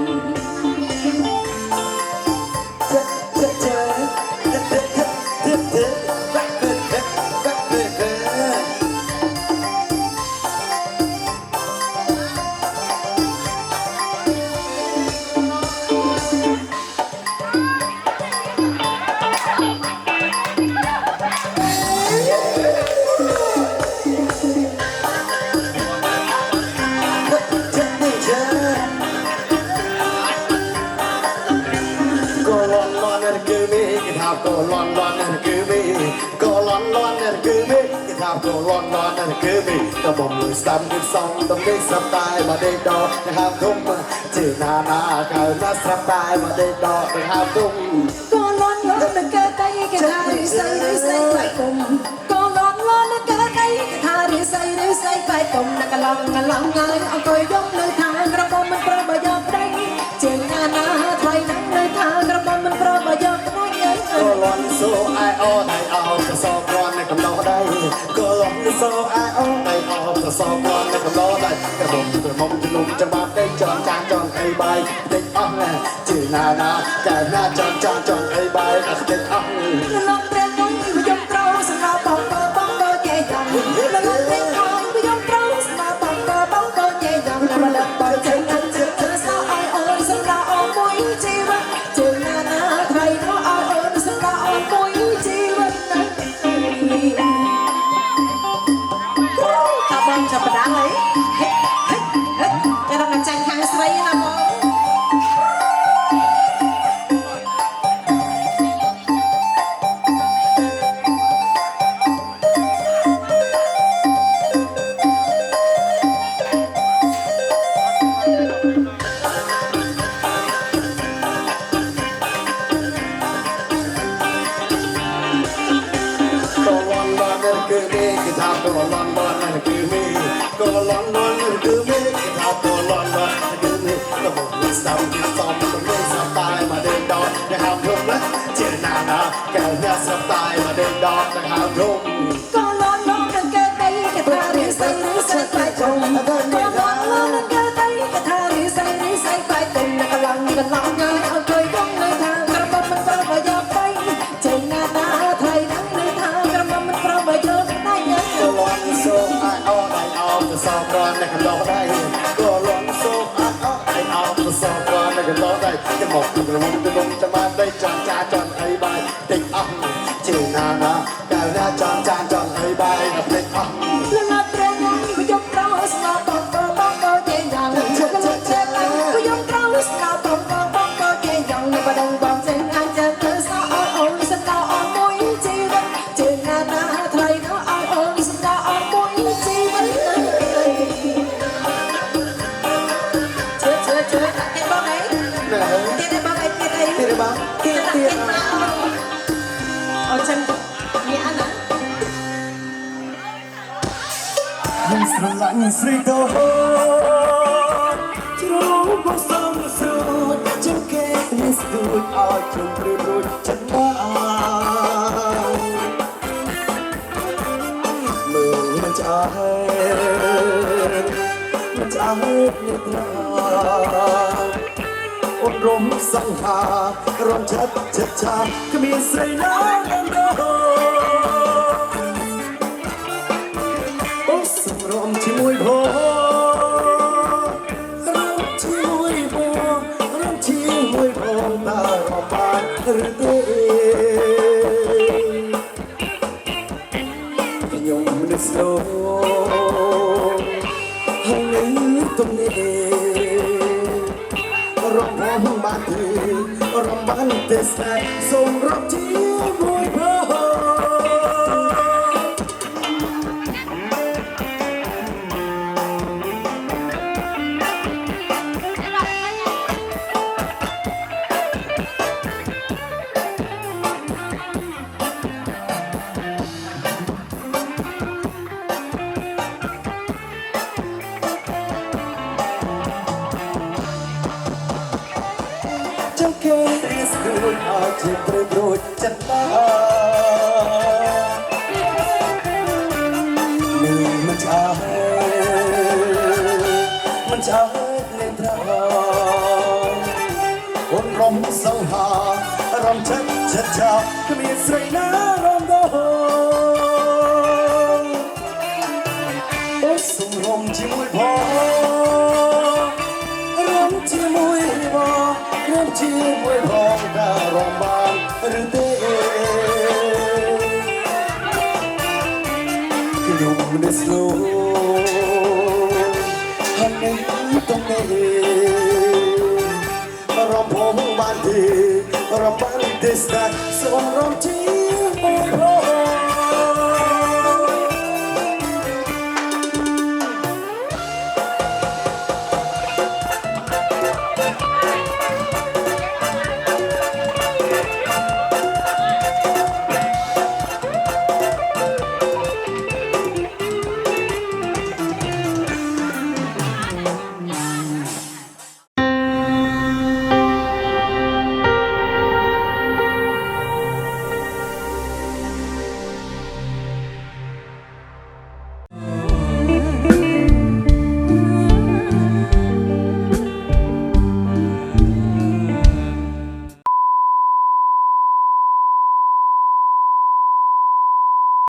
ก็ลอนนั่นคือมีก็ลอนนั่นคือมีที่ทำก็ลอนนั่นคือมีแต่บ่มือซ้ำที่สองต้องได้สับตายมาได้ดอกนะครับทุ่มจีนาเขาน่าสับตายมาได้ดอกนะครับทุ่มก็ลอนนั่นเกิดใจกันหาริสัยไปกุมก็ลอนนั่นเกิดใจกันหาริสัยไปกุมนักลังไงเอาคอยยกเลยทางกระบอกมันประบายอกได้เจียงนาไทยนั่งเลยทางกระบอกมันประบายอกได้ก็ลอนโซไอโอไอเอาจะสอบร้อนในกำลังได้ก็ลอนโซไอโอไอเอาจะสอบร้อนในกำลังได้กระบอกตัวมองจะลุกจะมาได้จอนจานจอนไอใบเด็กอ่อนจีนาแก่หน้าจอนไอใบเด็กอ่อนลองเรียนน้องไปยกเต้าสนาปองก็แย่ยังแล้วลองเรียนน้องไปยกเต้าสนาปองก็แย่ยังแล้วมาดับปล่อยใจนั้นเธอสาวไอโอนสนาออกมวยจีวันจีนาไทยน้องไอโอนสนาออกมวยจีวันนั้นถ้าบอลจะประดังเลยจะต้องกันใจทางสไลด์นะบอล cái thao đồ lon lon là cứ mi đồ lon lon là cứ mi cái thao đồ lon lon là cứ mi nó một người sao đi xong nó mới sao tai mà đêm đó để hào hùng lắm chuyện nào đó kẻo nhà sao tai mà đêm đó để hào hùng có lon lon cần kê tay cái thà đi say phải chồng có lon lon cần kê tay cái thà đi say phải tình cái lòng nhớ ở cười không nơi thangกระบมันก็บ่ยอมไปใจหน้าตาไทยนั่งในทางกระบมันก็บ่ยอมได้เงิน ก็ร้อนโซ่ไอเอาจะสอบร้อนในกันร้องได้ก็ร้อนโซ่ไอเอาจะสอบร้อนในกันร้องได้จะบอกกระมุนจะลงจะมาได้จอนจ้าจอนไอ้ใบติดอ่ำจีนานะแก้วหน้าจอนจานจอนไอ้ใบกับติดอ่ำ ละละเตรงไม่ยอมเราสนาปอกก็เจยังละละเตรงไม่ยอมเราสนาปอกก็เจยังในประดังบางเจงอันจะเธอสาวอ่อนสนาอ่อนมวยจีวันเจงหน้าไทยนะอ่อนสนาอ่อนมวยจีวันเชื่อเก็บบ้างไหนเก็บได้บ้างไหนเก็บได้บ้างเก็บเอาฉันมีอันนั้น ยังสลังสรีโตจะรู้ว่าสมสุดจะเก็บในสุดอาจจะรู้ฉันบ้างมือมันจะให้นิทราอบรมสังหารมชัดชาก็มีใส่น้ำโดรวมที่มวยพอรวมที่มวยพอรวมที่มวยพอตารอบบ้านหรือตัวเองยงมันสโลห้องนี้ตรงนี้รอบห้องบ้านที่รอบบ้านเตสแตส่งรอบที่มวยพอจะเกิดสุดอาจจะประโยชน์จะตาหนึ่งมันช้าในทางคนรมสังหารมชัดก็มีใส่น้ารมโดส่งรมที่มวยพอรมที่มวยพอรมที่มวยพอดารมบานหรือเต้ก็อยู่ในสโลหันในตรงนี้รมผมบานที่รมบานเดสตาส่งรมที่มวยพอ